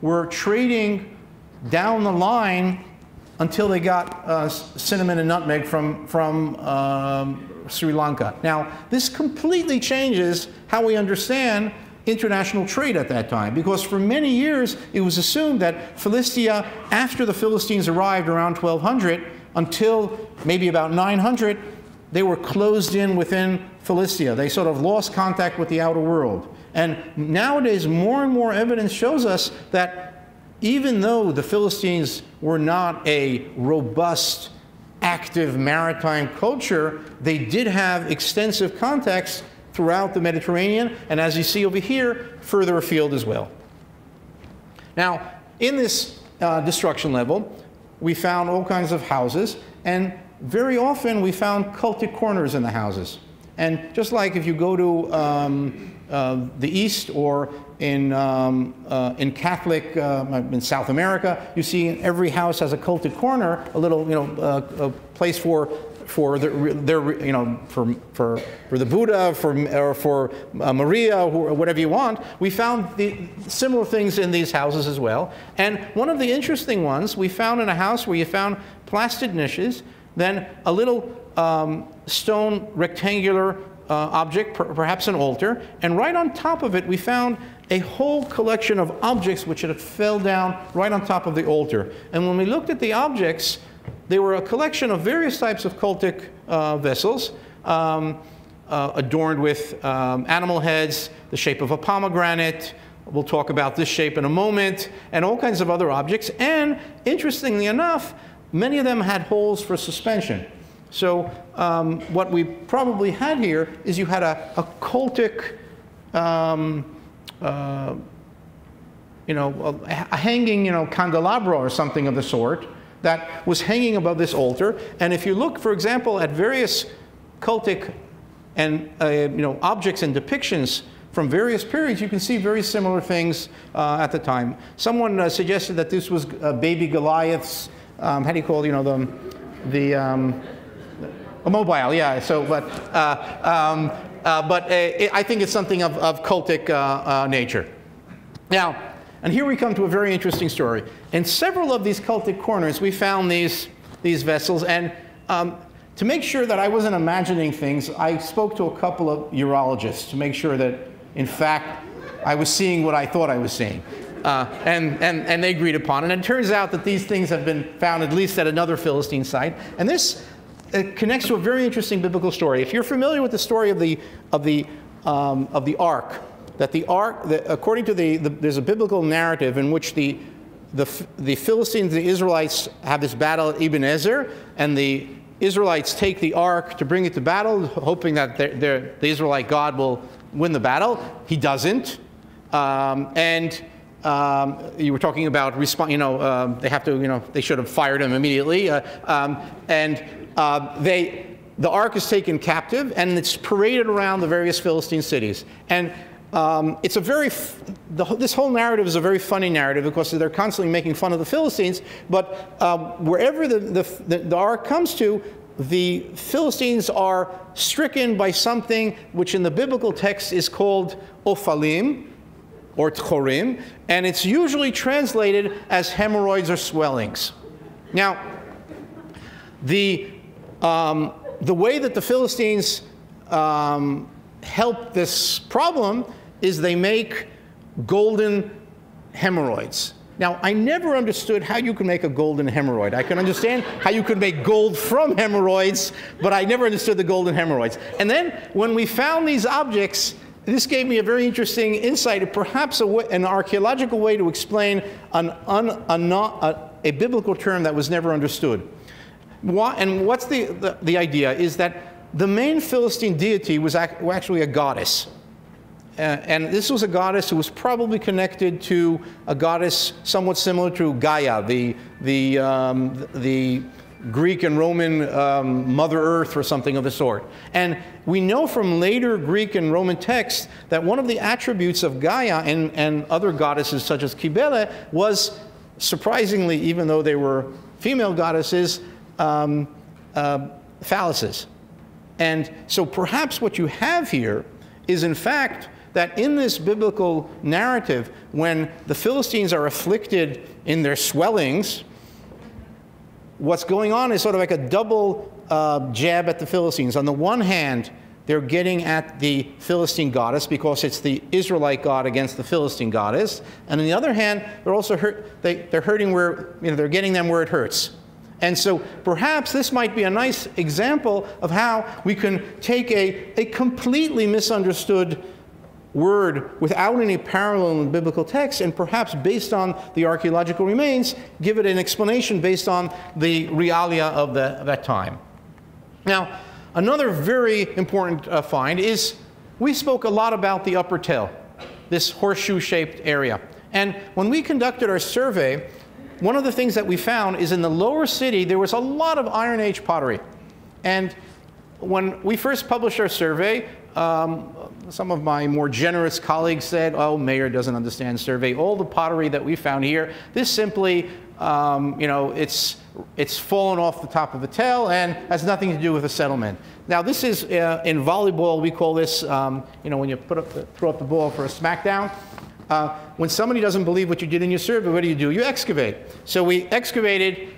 S1: were trading down the line until they got cinnamon and nutmeg from Sri Lanka. Now, this completely changes how we understand international trade at that time, because for many years it was assumed that Philistia, after the Philistines arrived around 1200 until maybe about 900, they were closed in within Philistia. They sort of lost contact with the outer world. And nowadays, more and more evidence shows us that even though the Philistines were not a robust, active maritime culture, they did have extensive contacts throughout the Mediterranean, and as you see over here, further afield as well. Now, in this destruction level, we found all kinds of houses, and very often we found cultic corners in the houses. And just like if you go to the East, or in Catholic, in South America, you see every house has a cultic corner, a little, a place for the Buddha, or for Maria, or whatever you want. We found similar things in these houses as well. And one of the interesting ones we found in a house where you found plastered niches, then a little stone rectangular object, perhaps an altar, and right on top of it we found a whole collection of objects which had fell down right on top of the altar. And when we looked at the objects, they were a collection of various types of cultic vessels, adorned with animal heads, the shape of a pomegranate. We'll talk about this shape in a moment, and all kinds of other objects. And interestingly enough, many of them had holes for suspension. So what we probably had here is you had a cultic, a hanging, candelabra or something of the sort that was hanging above this altar. And if you look, for example, at various cultic and objects and depictions from various periods, you can see very similar things at the time. Someone suggested that this was baby Goliath's, how do you call it, a mobile, yeah. So, but I think it's something of cultic nature. Now, and here we come to a very interesting story. In several of these cultic corners, we found these vessels, and to make sure that I wasn't imagining things, I spoke to a couple of urologists to make sure that, in fact, I was seeing what I thought I was seeing. And they agreed upon it. And it turns out that these things have been found at least at another Philistine site. And this connects to a very interesting biblical story. If you're familiar with the story of the ark, that the ark, according to there's a biblical narrative in which the the Philistines and the Israelites have this battle at Ebenezer, and the Israelites take the ark to bring it to battle, hoping that the Israelite God will win the battle. He doesn't. You were talking about, they have to, they should have fired him immediately. The ark is taken captive, and it's paraded around the various Philistine cities. And it's a this whole narrative is a very funny narrative because they're constantly making fun of the Philistines. But wherever the ark comes to, the Philistines are stricken by something which in the biblical text is called ophalim, or tchorim, and it's usually translated as hemorrhoids or swellings. Now, the way that the Philistines help this problem is they make golden hemorrhoids. Now, I never understood how you could make a golden hemorrhoid. I can understand how you could make gold from hemorrhoids, but I never understood the golden hemorrhoids. And then when we found these objects, this gave me a very interesting insight, perhaps an archaeological way to explain a biblical term that was never understood. And what's the idea is that the main Philistine deity was actually a goddess. And this was a goddess who was probably connected to a goddess somewhat similar to Gaia, the Greek and Roman Mother Earth or something of the sort. And we know from later Greek and Roman texts that one of the attributes of Gaia and other goddesses such as Cybele was, surprisingly, even though they were female goddesses, phalluses. And so perhaps what you have here is, in fact, that in this biblical narrative, when the Philistines are afflicted in their swellings, what's going on is sort of like a double jab at the Philistines. On the one hand, they're getting at the Philistine goddess because it's the Israelite god against the Philistine goddess. And on the other hand, they're also they're hurting where, they're getting them where it hurts. And so perhaps this might be a nice example of how we can take a completely misunderstood word without any parallel in biblical text, and perhaps based on the archaeological remains, give it an explanation based on the realia of that time. Now, another very important find is we spoke a lot about the upper Tel, this horseshoe-shaped area. And when we conducted our survey, one of the things that we found is in the lower city, there was a lot of Iron Age pottery. And when we first published our survey, some of my more generous colleagues said, oh, Maeir doesn't understand survey. All the pottery that we found here, this simply, it's fallen off the top of the Tel and has nothing to do with the settlement. Now, this is, in volleyball, we call this, when you throw up the ball for a smackdown. When somebody doesn't believe what you did in your survey, what do? You excavate. So we excavated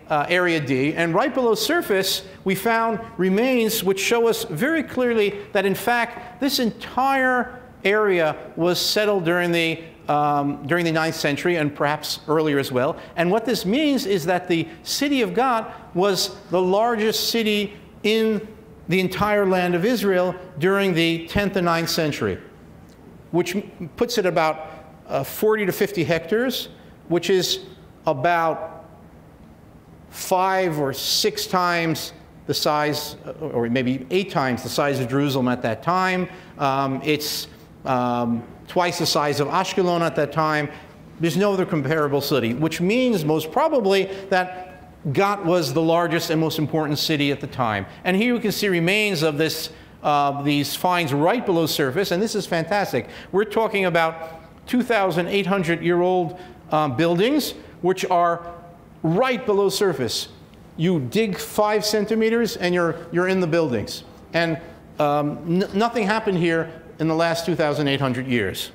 S1: Area D, and right below surface, we found remains which show us very clearly that, in fact, this entire area was settled during the 9th century and perhaps earlier as well. And what this means is that the city of Gath was the largest city in the entire land of Israel during the 10th and 9th century, which puts it about 40 to 50 hectares, which is about 5 or 6 times the size, or maybe 8 times the size of Jerusalem at that time. It's twice the size of Ashkelon at that time. There's no other comparable city, which means most probably that Gath was the largest and most important city at the time. And here you can see remains of these finds right below surface, and this is fantastic. We're talking about 2,800-year-old buildings, which are right below surface. You dig 5 centimeters and you're in the buildings. And nothing happened here in the last 2,800 years.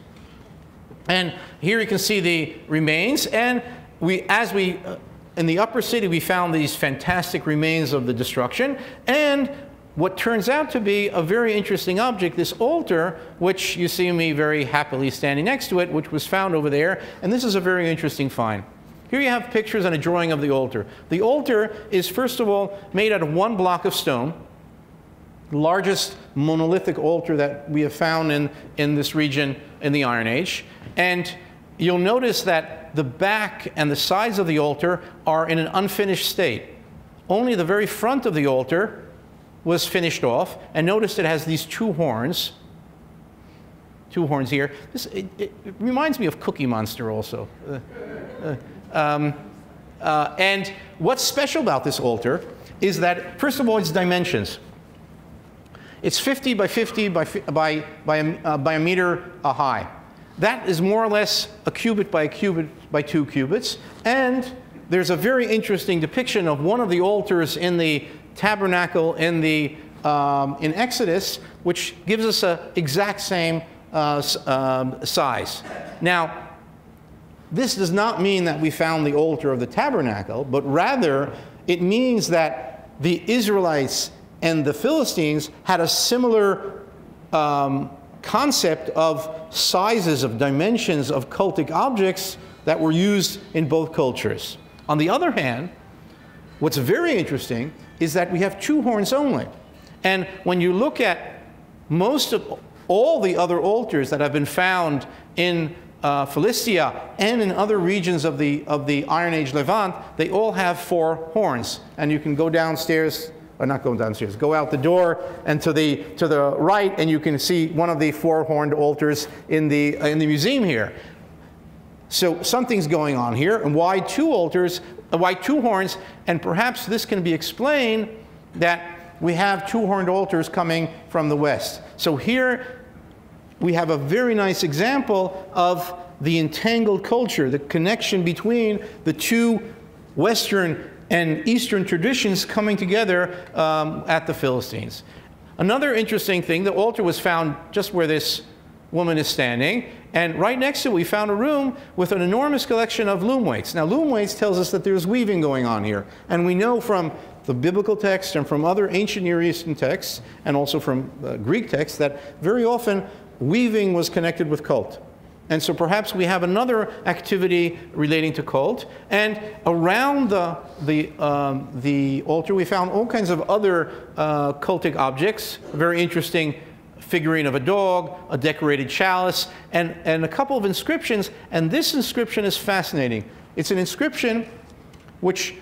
S1: And here you can see the remains. And in the upper city, we found these fantastic remains of the destruction. And what turns out to be a very interesting object, this altar, which you see me very happily standing next to it, which was found over there. And this is a very interesting find. Here you have pictures and a drawing of the altar. The altar is, first of all, made out of 1 block of stone, the largest monolithic altar that we have found in this region in the Iron Age. And you'll notice that the back and the sides of the altar are in an unfinished state. Only the very front of the altar was finished off, and notice it has these two horns here. It reminds me of Cookie Monster also. And what's special about this altar is that, first of all, its dimensions. It's 50 by 50 by a meter high. That is more or less a cubit by 2 cubits. And there's a very interesting depiction of one of the altars in the tabernacle in Exodus, which gives us an exact same size. Now, this does not mean that we found the altar of the tabernacle, but rather it means that the Israelites and the Philistines had a similar concept of sizes, of dimensions of cultic objects that were used in both cultures. On the other hand, what's very interesting is that we have 2 horns only. And when you look at most of all the other altars that have been found in Philistia and in other regions of the Iron Age Levant, they all have 4 horns. And you can go downstairs, or not go downstairs, go out the door and to the right, and you can see one of the 4-horned altars in the museum here. So something's going on here. And why 2 altars? Why 2 horns? And perhaps this can be explained that we have 2-horned altars coming from the west. So here we have a very nice example of the entangled culture, the connection between the 2 Western and Eastern traditions coming together at the Philistines. Another interesting thing, the altar was found just where this woman is standing, and right next to it we found a room with an enormous collection of loom weights. Now, loom weights tells us that there's weaving going on here, and we know from the biblical text and from other ancient Near Eastern texts, and also from Greek texts, that very often weaving was connected with cult. And so perhaps we have another activity relating to cult. And around the altar, we found all kinds of other cultic objects, a very interesting figurine of a dog, a decorated chalice, and a couple of inscriptions. And this inscription is fascinating. It's an inscription which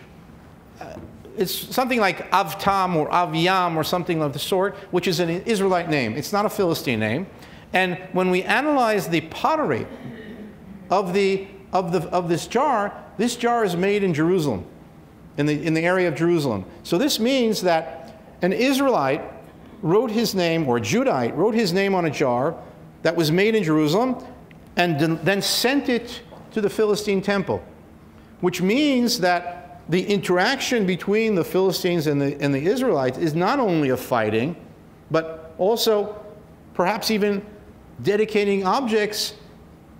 S1: it's something like Avtam or Avyam or something of the sort, which is an Israelite name. It's not a Philistine name. And when we analyze the pottery of this jar is made in Jerusalem, in the area of Jerusalem. So this means that an Israelite wrote his name, or a Judite wrote his name on a jar that was made in Jerusalem, and then sent it to the Philistine temple, which means that the interaction between the Philistines and the Israelites is not only of fighting, but also perhaps even dedicating objects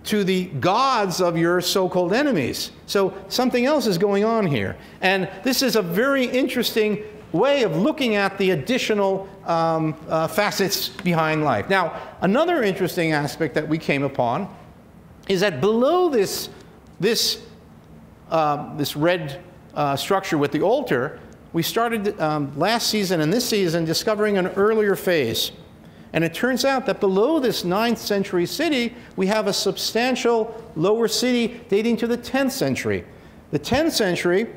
S1: to the gods of your so-called enemies. So something else is going on here. And this is a very interesting way of looking at the additional facets behind life. Now, another interesting aspect that we came upon is that below this red structure with the altar, we started last season and this season discovering an earlier phase. And it turns out that below this 9th century city, we have a substantial lower city dating to the 10th century. The 10th century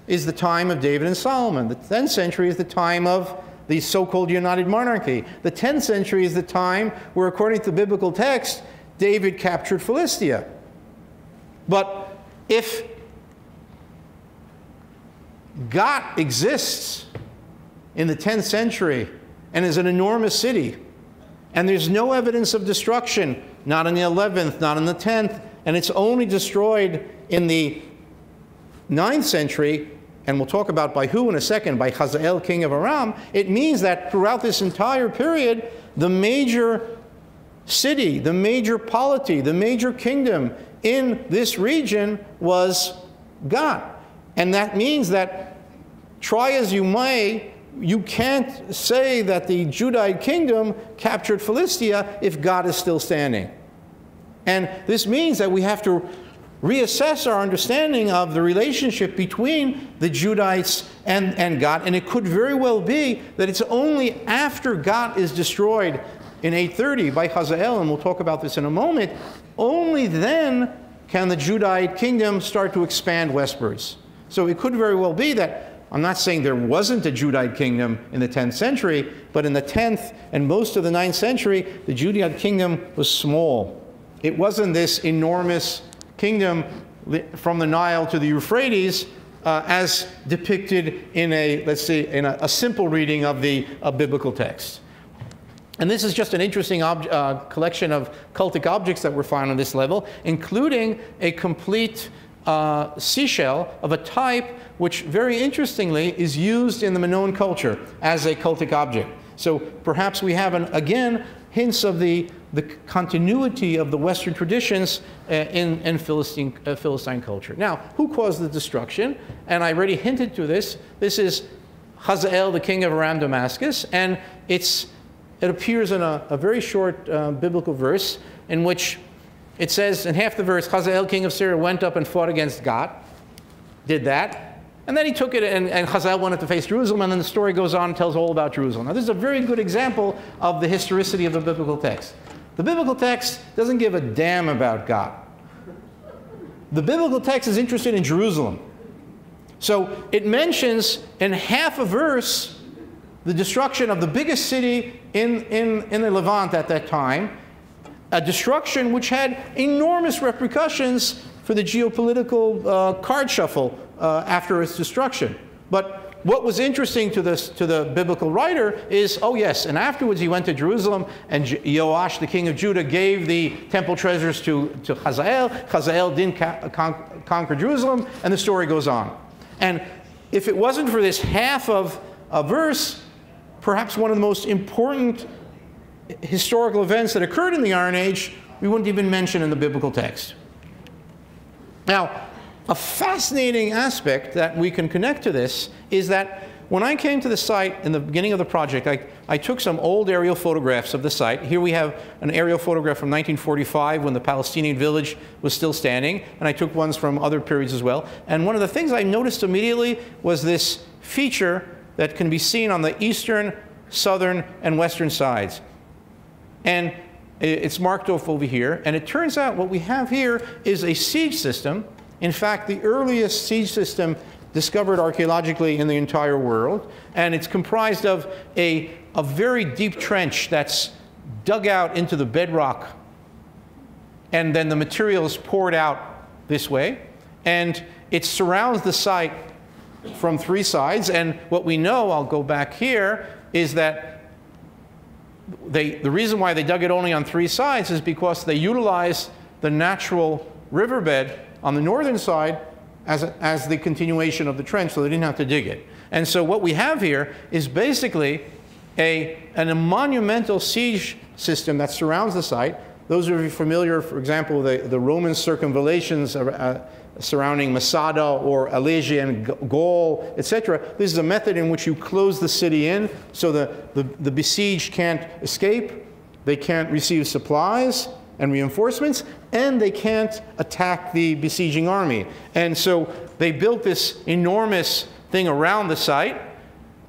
S1: is the time of David and Solomon. The 10th century is the time of the so-called United Monarchy. The 10th century is the time where, according to the biblical text, David captured Philistia. But if Gath exists in the 10th century and is an enormous city, and there's no evidence of destruction, not in the 11th, not in the 10th, and it's only destroyed in the 9th century, and we'll talk about by who in a second, by Hazael, king of Aram, it means that throughout this entire period, the major city, the major polity, the major kingdom in this region was Gath. And that means that, try as you may, you can't say that the Judite kingdom captured Philistia if Gath is still standing. And this means that we have to reassess our understanding of the relationship between the Judites and Gath. And it could very well be that it's only after Gath is destroyed in 830 by Hazael, and we'll talk about this in a moment, only then can the Judite kingdom start to expand westwards. So it could very well be that, I'm not saying there wasn't a Judite kingdom in the 10th century, but in the 10th and most of the 9th century, the Judite kingdom was small. It wasn't this enormous kingdom from the Nile to the Euphrates, as depicted in a, let's see, in a simple reading of the biblical text. And this is just an interesting collection of cultic objects that were found on this level, including a complete seashell of a type which, very interestingly, is used in the Minoan culture as a cultic object. So perhaps we have, again, hints of the continuity of the Western traditions in Philistine culture. Now, who caused the destruction? And I already hinted to this. This is Hazael, the king of Aram Damascus, and it appears in a very short biblical verse in which it says, in half the verse, Hazael, king of Syria, went up and fought against Gath, did that, and then he took it, and Hazael wanted to face Jerusalem, and then the story goes on and tells all about Jerusalem. Now, this is a very good example of the historicity of the biblical text. The biblical text doesn't give a damn about God. The biblical text is interested in Jerusalem. So it mentions in half a verse the destruction of the biggest city in the Levant at that time, a destruction which had enormous repercussions for the geopolitical card shuffle after its destruction. But what was interesting to the biblical writer is, oh yes, and afterwards he went to Jerusalem, and Joash, the king of Judah, gave the temple treasures to Hazael. Hazael didn't conquer Jerusalem, and the story goes on. And if it wasn't for this half of a verse, perhaps one of the most important historical events that occurred in the Iron Age, we wouldn't even mention in the biblical text. Now, a fascinating aspect that we can connect to this is that when I came to the site in the beginning of the project, I took some old aerial photographs of the site. Here we have an aerial photograph from 1945 when the Palestinian village was still standing, and I took ones from other periods as well. And one of the things I noticed immediately was this feature that can be seen on the eastern, southern, and western sides. And it's marked off over here, and it turns out what we have here is a siege system. In fact, the earliest siege system discovered archaeologically in the entire world, and it's comprised of a very deep trench that's dug out into the bedrock, and then the material is poured out this way, and it surrounds the site from three sides. And what we know, I'll go back here, is that the reason why they dug it only on three sides is because they utilized the natural riverbed on the northern side as the continuation of the trench, so they didn't have to dig it. And so what we have here is basically a monumental siege system that surrounds the site. Those of you familiar, for example, the Roman circumvallations surrounding Masada or Alesia and Gaul, etc. This is a method in which you close the city in so the besieged can't escape, they can't receive supplies and reinforcements, and they can't attack the besieging army. And so they built this enormous thing around the site,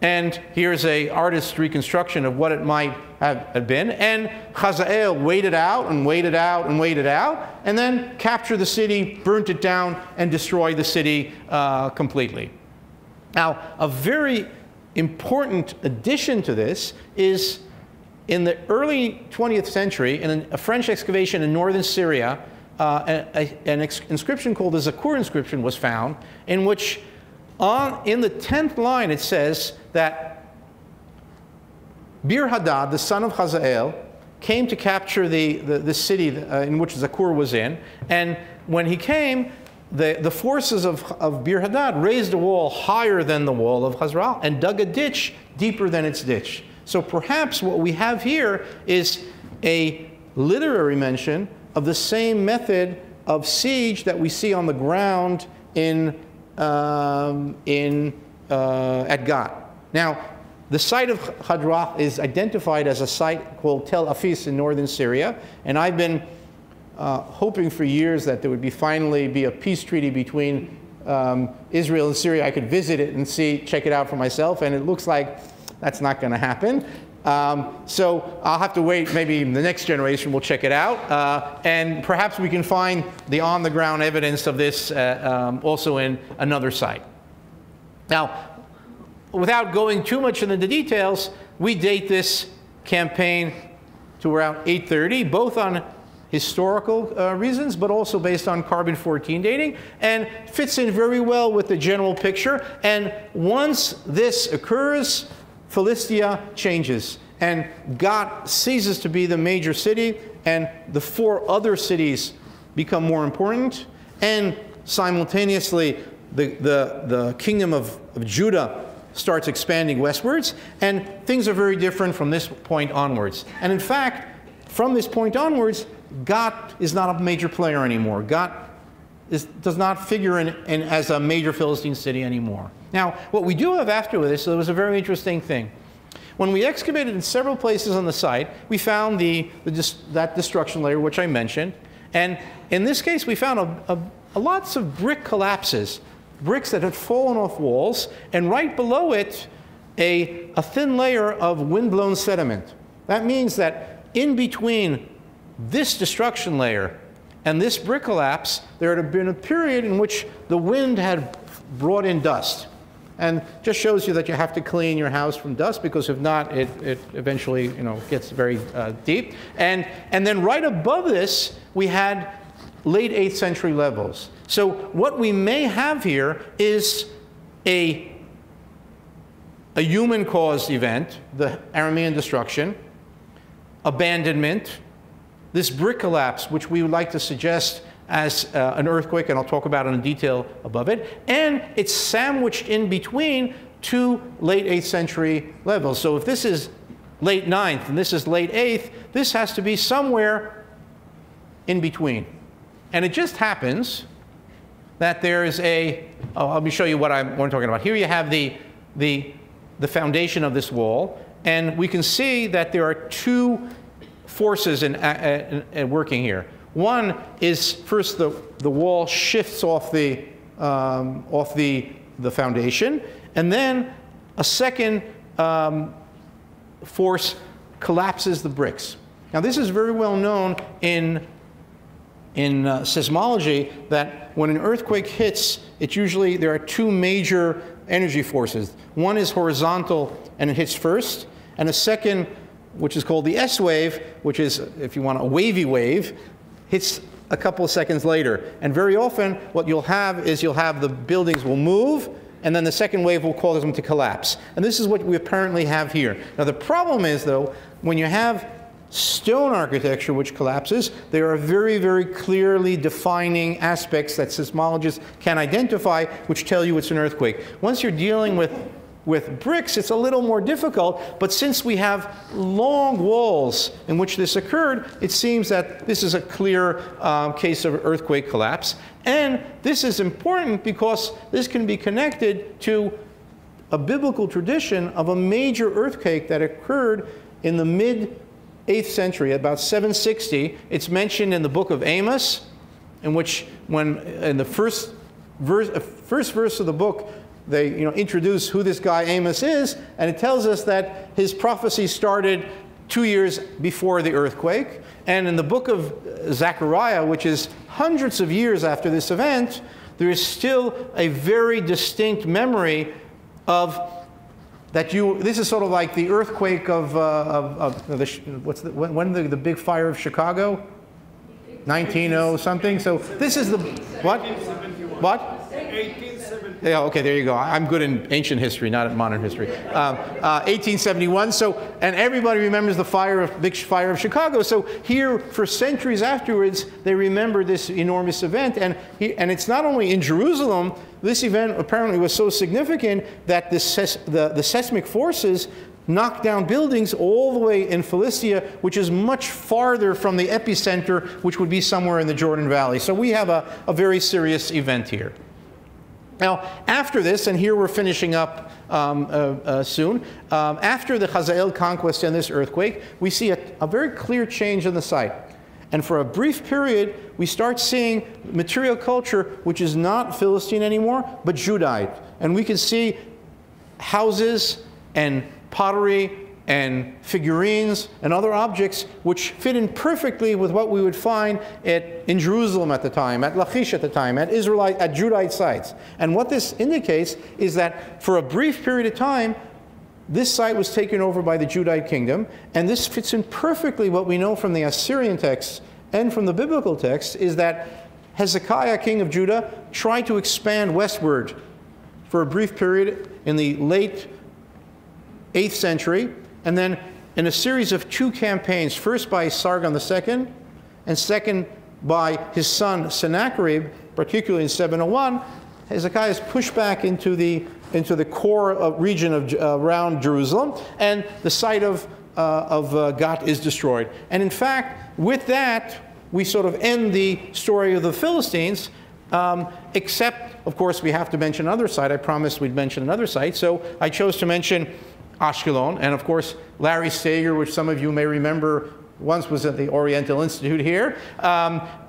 S1: and here's an artist's reconstruction of what it might have been. And Hazael waited out and waited out and waited out, and then captured the city, burnt it down, and destroyed the city completely. Now, a very important addition to this is in the early 20th century, in a French excavation in northern Syria, an inscription called the Zakur inscription was found, in which in the 10th line it says that Bir-Hadad, the son of Hazael, came to capture the city in which Zakur was in, and when he came, the forces of Bir-Hadad raised a wall higher than the wall of Hazael and dug a ditch deeper than its ditch. So perhaps what we have here is a literary mention of the same method of siege that we see on the ground at Gath. Now, the site of Hadrach is identified as a site called Tel Esophagi in northern Syria, and I've been hoping for years that there would finally be a peace treaty between Israel and Syria. I could visit it and check it out for myself, and it looks like that's not going to happen. So I'll have to wait, maybe the next generation will check it out. And perhaps we can find the on-the-ground evidence of this also in another site. Now, without going too much into the details, we date this campaign to around 830, both on historical reasons, but also based on carbon-14 dating, and fits in very well with the general picture. And once this occurs, Philistia changes, and Gath ceases to be the major city, and the 4 other cities become more important, and simultaneously the kingdom of Judah starts expanding westwards, and things are very different from this point onwards. And in fact, from this point onwards, Gath is not a major player anymore. Gath does not figure in as a major Philistine city anymore. Now, what we do have after this, there was a very interesting thing. When we excavated in several places on the site, we found that destruction layer, which I mentioned. And in this case, we found lots of brick collapses, bricks that had fallen off walls, and right below it, a thin layer of windblown sediment. That means that in between this destruction layer and this brick collapse, there had been a period in which the wind had brought in dust. And just shows you that you have to clean your house from dust, because if not, it eventually gets very deep. And then right above this, we had late 8th century levels. So what we may have here is a human-caused event, the Aramean destruction, abandonment, this brick collapse, which we would like to suggest as an earthquake, and I'll talk about it in detail above it, and it's sandwiched in between 2 late 8th century levels. So if this is late 9th and this is late 8th, this has to be somewhere in between. And it just happens that there is let me show you what I'm talking about. Here you have the foundation of this wall, and we can see that there are 2 forces in working here. One is, first, the wall shifts off the foundation, and then a second force collapses the bricks. Now, this is very well known in seismology, that when an earthquake hits, there are 2 major energy forces. One is horizontal, and it hits first, and a second, which is called the S wave, which is, if you want, a wavy wave, hits a couple of seconds later. And very often, what you'll have is the buildings will move, and then the second wave will cause them to collapse. And this is what we apparently have here. Now, the problem is, though, when you have stone architecture which collapses, there are very, very clearly defining aspects that seismologists can identify, which tell you it's an earthquake. Once you're dealing with bricks, it's a little more difficult, but since we have long walls in which this occurred, it seems that this is a clear case of earthquake collapse. And this is important because this can be connected to a biblical tradition of a major earthquake that occurred in the mid-8th century, about 760. It's mentioned in the book of Amos, in which, in the first verse of the book, they introduce who this guy Amos is, and it tells us that his prophecy started 2 years before the earthquake. And in the book of Zechariah, which is hundreds of years after this event, there is still a very distinct memory of that this is sort of like the earthquake of when the big fire of Chicago? 1900 something. So this is the, what? 1871. What? 1871. Yeah, okay, there you go. I'm good in ancient history, not in modern history. 1871. So, and everybody remembers the big fire of Chicago. So here, for centuries afterwards, they remember this enormous event. And it's not only in Jerusalem. This event apparently was so significant that the seismic forces knocked down buildings all the way in Philistia, which is much farther from the epicenter, which would be somewhere in the Jordan Valley. So we have a very serious event here. Now, after this, and here we're finishing up soon, after the Hazael conquest and this earthquake, we see a very clear change in the site. And for a brief period, we start seeing material culture which is not Philistine anymore, but Judite. And we can see houses and pottery and figurines and other objects which fit in perfectly with what we would find in Jerusalem at the time, at Lachish at the time, at Judite sites. And what this indicates is that for a brief period of time, this site was taken over by the Judite kingdom, and this fits in perfectly what we know from the Assyrian texts and from the biblical texts, is that Hezekiah, king of Judah, tried to expand westward for a brief period in the late 8th century, and then in a series of 2 campaigns, first by Sargon II, and second by his son Sennacherib, particularly in 701, Hezekiah is pushed back into the core region of around Jerusalem, and the site of Gath is destroyed. And in fact, with that, we sort of end the story of the Philistines, except, of course, we have to mention another site. I promised we'd mention another site, so I chose to mention Ashkelon, and of course, Larry Sager, which some of you may remember, once was at the Oriental Institute here,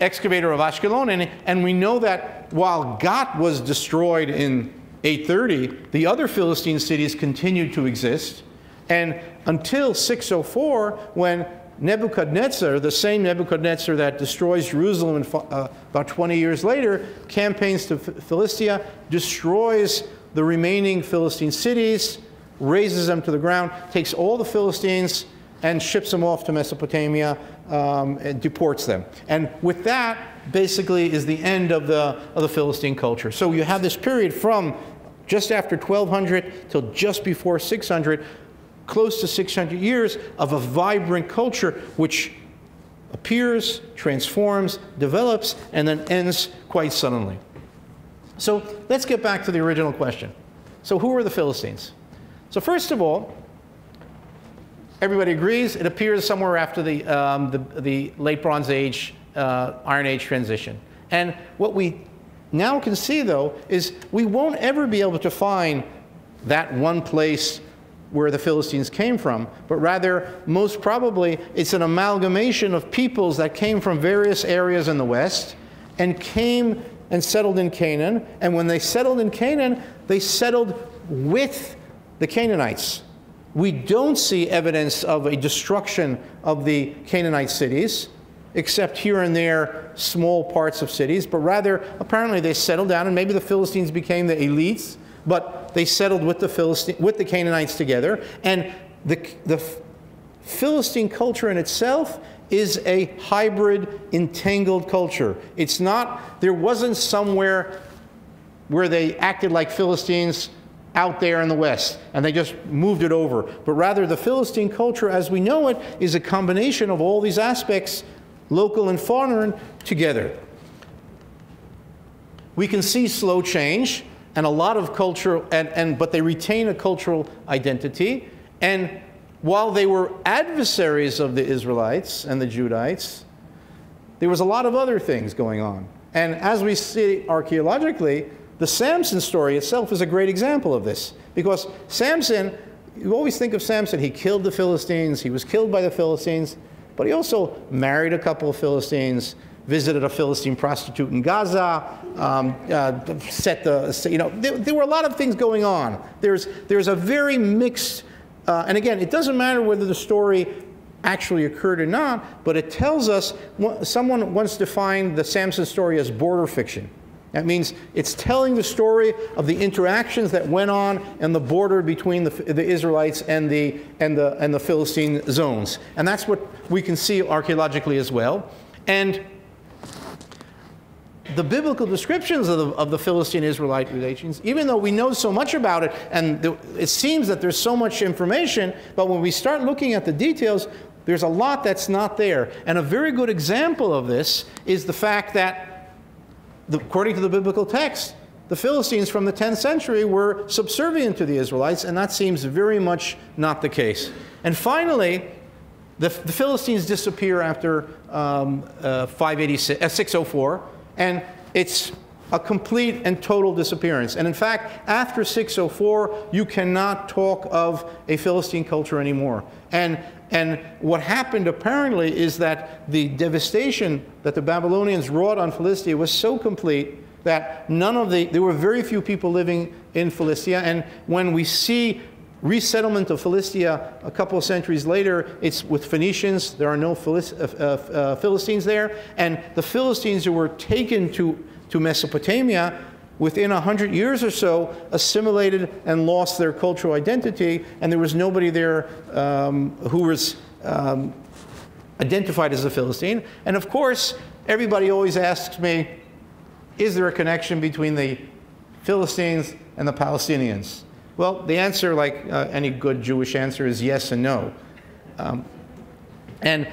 S1: excavator of Ashkelon, and we know that while Gath was destroyed in 830, the other Philistine cities continued to exist, and until 604, when Nebuchadnezzar, the same Nebuchadnezzar that destroys Jerusalem about 20 years later, campaigns to Philistia, destroys the remaining Philistine cities, razes them to the ground, takes all the Philistines and ships them off to Mesopotamia, and deports them. And with that, basically, is the end of the Philistine culture. So you have this period from just after 1200 till just before 600, close to 600 years of a vibrant culture which appears, transforms, develops, and then ends quite suddenly. So let's get back to the original question. So who are the Philistines? So first of all, everybody agrees it appears somewhere after the late Bronze Age, Iron Age transition. And what we now can see, though, is we won't ever be able to find that one place where the Philistines came from, but rather, most probably, it's an amalgamation of peoples that came from various areas in the West and came and settled in Canaan. And when they settled in Canaan, they settled with the Canaanites. We don't see evidence of a destruction of the Canaanite cities, except here and there small parts of cities, but rather, apparently they settled down, and maybe the Philistines became the elites, but they settled with the Canaanites together. And the Philistine culture in itself is a hybrid, entangled culture. It's not, there wasn't somewhere where they acted like Philistines out there in the West, and they just moved it over. But rather, the Philistine culture, as we know it, is a combination of all these aspects, local and foreign, together. We can see slow change and a lot of cultural, but they retain a cultural identity. And while they were adversaries of the Israelites and the Judites, there was a lot of other things going on. And as we see archaeologically, the Samson story itself is a great example of this. Because Samson, you always think of Samson, he killed the Philistines, he was killed by the Philistines, but he also married a couple of Philistines, visited a Philistine prostitute in Gaza, there were a lot of things going on. There's a very mixed, and again, it doesn't matter whether the story actually occurred or not, but it tells us, someone once defined the Samson story as border fiction. That means it's telling the story of the interactions that went on in the border between the Israelites and the Philistine zones. And that's what we can see archaeologically as well. And the biblical descriptions of the Philistine-Israelite relations, even though we know so much about it, and it seems that there's so much information, but when we start looking at the details, there's a lot that's not there. And a very good example of this is the fact that, according to the biblical text, the Philistines from the 10th century were subservient to the Israelites, and that seems very much not the case. And finally, the Philistines disappear after 604, and it's a complete and total disappearance. And in fact, after 604, you cannot talk of a Philistine culture anymore. And what happened apparently is that the devastation that the Babylonians wrought on Philistia was so complete that there were very few people living in Philistia. And when we see resettlement of Philistia a couple of centuries later, it's with Phoenicians. There are no Philistines there. And the Philistines who were taken to Mesopotamia within 100 years or so assimilated and lost their cultural identity, and there was nobody there who was identified as a Philistine. And of course, everybody always asks me, is there a connection between the Philistines and the Palestinians? Well, the answer, like any good Jewish answer, is yes and no. And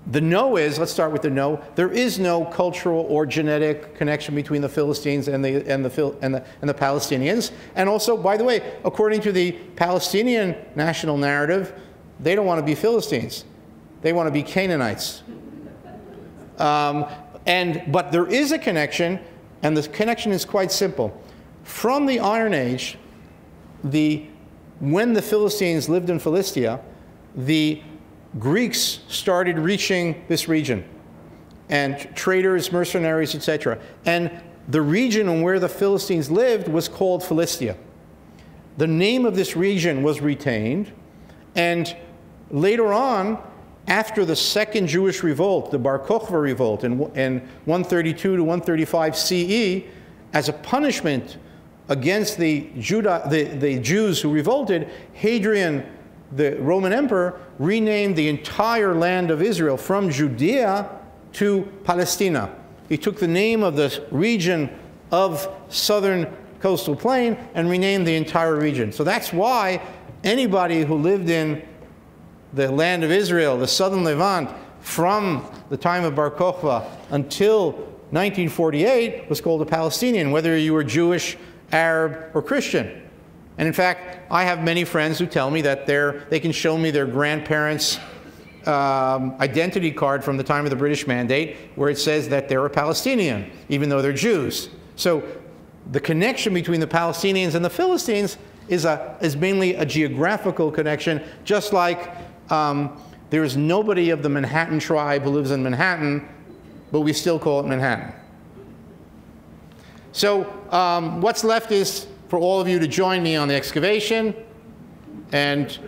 S1: the no is, let's start with the no, there is no cultural or genetic connection between the Philistines and the Palestinians. And also, by the way, according to the Palestinian national narrative, they don't want to be Philistines. They want to be Canaanites. But there is a connection, and the connection is quite simple. From the Iron Age, when the Philistines lived in Philistia, the Greeks started reaching this region, and traders, mercenaries, etc. And the region where the Philistines lived was called Philistia. The name of this region was retained, and later on, after the second Jewish revolt, the Bar Kokhba revolt in 132 to 135 CE, as a punishment against the Jews who revolted, Hadrian, the Roman emperor, renamed the entire land of Israel from Judea to Palestina. He took the name of the region of southern coastal plain and renamed the entire region. So that's why anybody who lived in the land of Israel, the southern Levant, from the time of Bar Kokhba until 1948 was called a Palestinian, whether you were Jewish, Arab, or Christian. And in fact, I have many friends who tell me that they can show me their grandparents' identity card from the time of the British Mandate, where it says that they're a Palestinian, even though they're Jews. So the connection between the Palestinians and the Philistines is mainly a geographical connection, just like there is nobody of the Manhattan tribe who lives in Manhattan, but we still call it Manhattan. So what's left is for all of you to join me on the excavation, and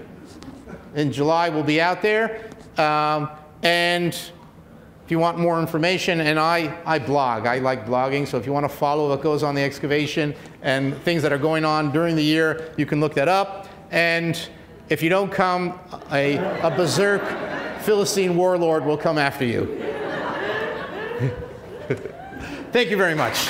S1: in July we'll be out there. And if you want more information, and I blog, I like blogging, so if you want to follow what goes on the excavation and things that are going on during the year, you can look that up. And if you don't come, a berserk Philistine warlord will come after you. Thank you very much.